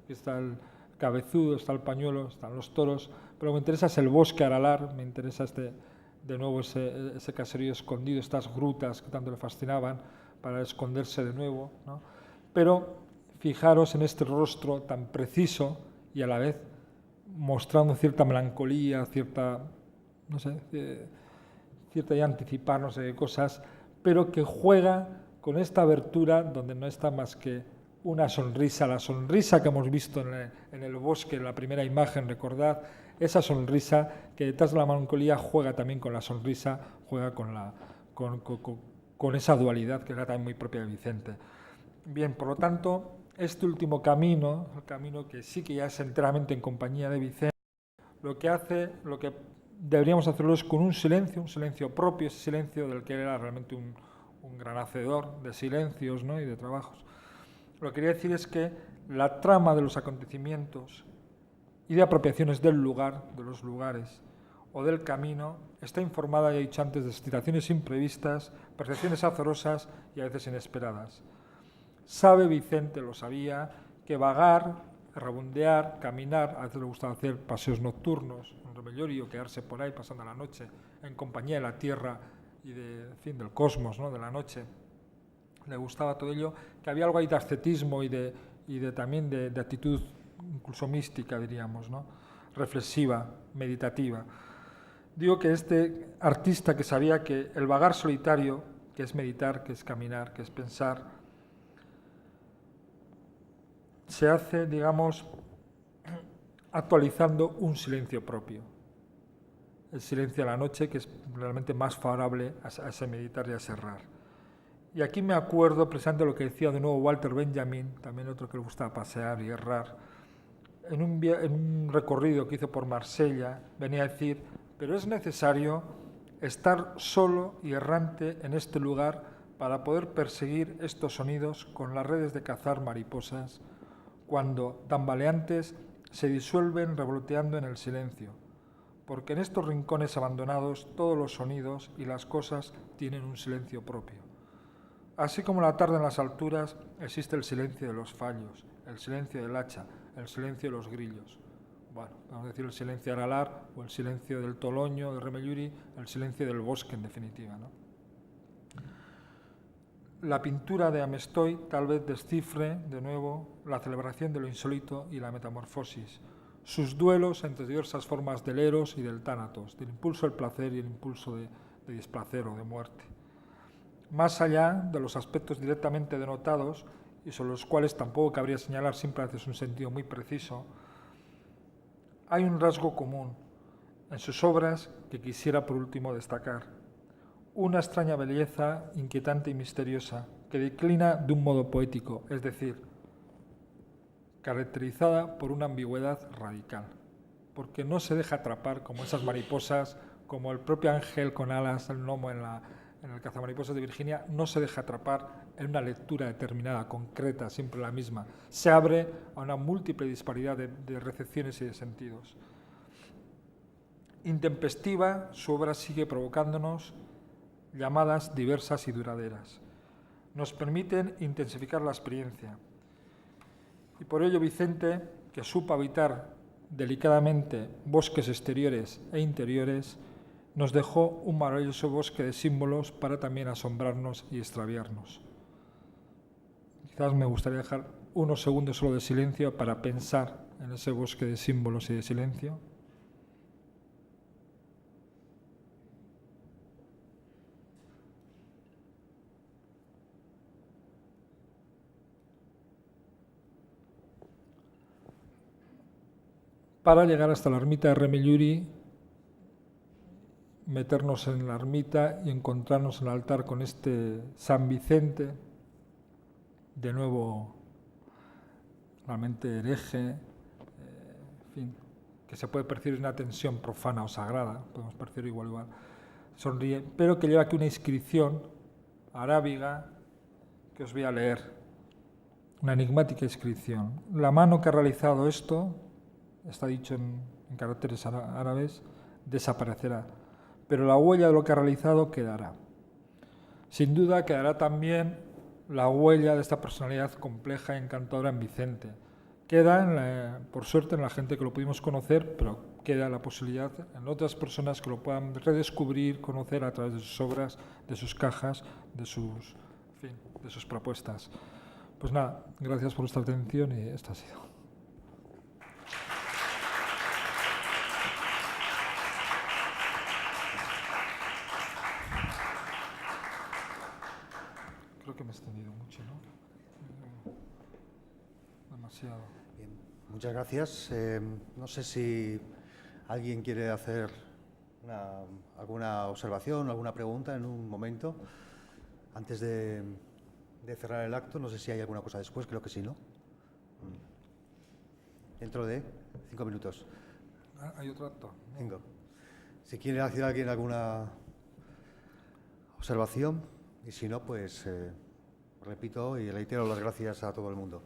que está el cabezudo, está el pañuelo, están los toros, pero me interesa es el bosque aralar, me interesa de nuevo ese caserío escondido, estas grutas que tanto le fascinaban para esconderse de nuevo, ¿no? Pero fijaros en este rostro tan preciso y a la vez mostrando cierta melancolía, cierta, no sé, cierta ya anticiparnos de cosas, pero que juega con esta abertura donde no está más que una sonrisa, la sonrisa que hemos visto en el bosque, en la primera imagen, recordad, esa sonrisa que detrás de la melancolía juega también con la sonrisa, juega con esa dualidad que era también muy propia de Vicente. Bien, por lo tanto, este último camino, el camino que sí que ya es enteramente en compañía de Vicente, lo que deberíamos hacerlo es con un silencio propio, ese silencio del que era realmente un gran hacedor de silencios, ¿no? Y de trabajos. Lo que quería decir es que la trama de los acontecimientos y de apropiaciones del lugar, de los lugares o del camino, está informada, ya he dicho antes, de situaciones imprevistas, percepciones azarosas y a veces inesperadas. Sabe Vicente, lo sabía, que vagar, rabundear, caminar, a veces le gustaba hacer paseos nocturnos, un rebellorio, quedarse por ahí pasando la noche en compañía de la tierra y del cosmos, ¿no? De la noche. Le gustaba todo ello, que había algo ahí de ascetismo y también de actitud incluso mística, diríamos, ¿no? Reflexiva, meditativa. Digo que este artista que sabía que el vagar solitario, que es meditar, que es caminar, que es pensar, se hace, digamos, actualizando un silencio propio. el silencio de la noche, que es realmente más favorable a ese meditar y a ese errar. Y aquí me acuerdo precisamente lo que decía de nuevo Walter Benjamin, también otro que le gustaba pasear y errar, en un recorrido que hizo por Marsella, venía a decir, pero es necesario estar solo y errante en este lugar para poder perseguir estos sonidos con las redes de cazar mariposas, cuando, tambaleantes, se disuelven revoloteando en el silencio, porque en estos rincones abandonados todos los sonidos y las cosas tienen un silencio propio. Así como la tarde en las alturas existe el silencio de los fallos, el silencio del hacha, el silencio de los grillos. Bueno, vamos a decir el silencio de Aralar o el silencio del Toloño, de Remelluri, el silencio del bosque en definitiva, ¿no? La pintura de Amestoy tal vez descifre de nuevo la celebración de lo insólito y la metamorfosis, sus duelos entre diversas formas del eros y del tánatos, del impulso del placer y el impulso de displacer o de muerte. Más allá de los aspectos directamente denotados, y sobre los cuales tampoco cabría señalar siempre a veces un sentido muy preciso, hay un rasgo común en sus obras que quisiera por último destacar. Una extraña belleza inquietante y misteriosa que declina de un modo poético, es decir, caracterizada por una ambigüedad radical, porque no se deja atrapar como esas mariposas, como el propio ángel con alas, el gnomo en el cazamariposas de Virginia, no se deja atrapar en una lectura determinada, concreta, siempre la misma. Se abre a una múltiple disparidad de recepciones y de sentidos. Intempestiva, su obra sigue provocándonos llamadas diversas y duraderas. Nos permiten intensificar la experiencia. Y por ello Vicente, que supo habitar delicadamente bosques exteriores e interiores, nos dejó un maravilloso bosque de símbolos para también asombrarnos y extraviarnos. Quizás me gustaría dejar unos segundos solo de silencio para pensar en ese bosque de símbolos y de silencio. Para llegar hasta la ermita de Remelluri, meternos en la ermita y encontrarnos en el altar con este San Vicente, de nuevo realmente hereje, en fin, que se puede percibir una tensión profana o sagrada, podemos percibir igual, sonríe, pero que lleva aquí una inscripción arábiga que os voy a leer, una enigmática inscripción. La mano que ha realizado esto, está dicho en caracteres árabes, desaparecerá, pero la huella de lo que ha realizado quedará. Sin duda quedará también la huella de esta personalidad compleja y encantadora en Vicente. Queda, por suerte, en la gente que lo pudimos conocer, pero queda la posibilidad en otras personas que lo puedan redescubrir, conocer a través de sus obras, de sus cajas, de sus propuestas. Pues nada, gracias por vuestra atención y esto ha sido. Creo que me he extendido mucho, ¿no? Demasiado. Bien, muchas gracias. No sé si alguien quiere hacer alguna observación, alguna pregunta en un momento, antes de cerrar el acto. No sé si hay alguna cosa después, creo que sí, ¿no? Dentro de 5 minutos. ¿Hay otro acto? 5. Si quiere hacer alguien alguna observación, y si no, pues repito y reitero las gracias a todo el mundo.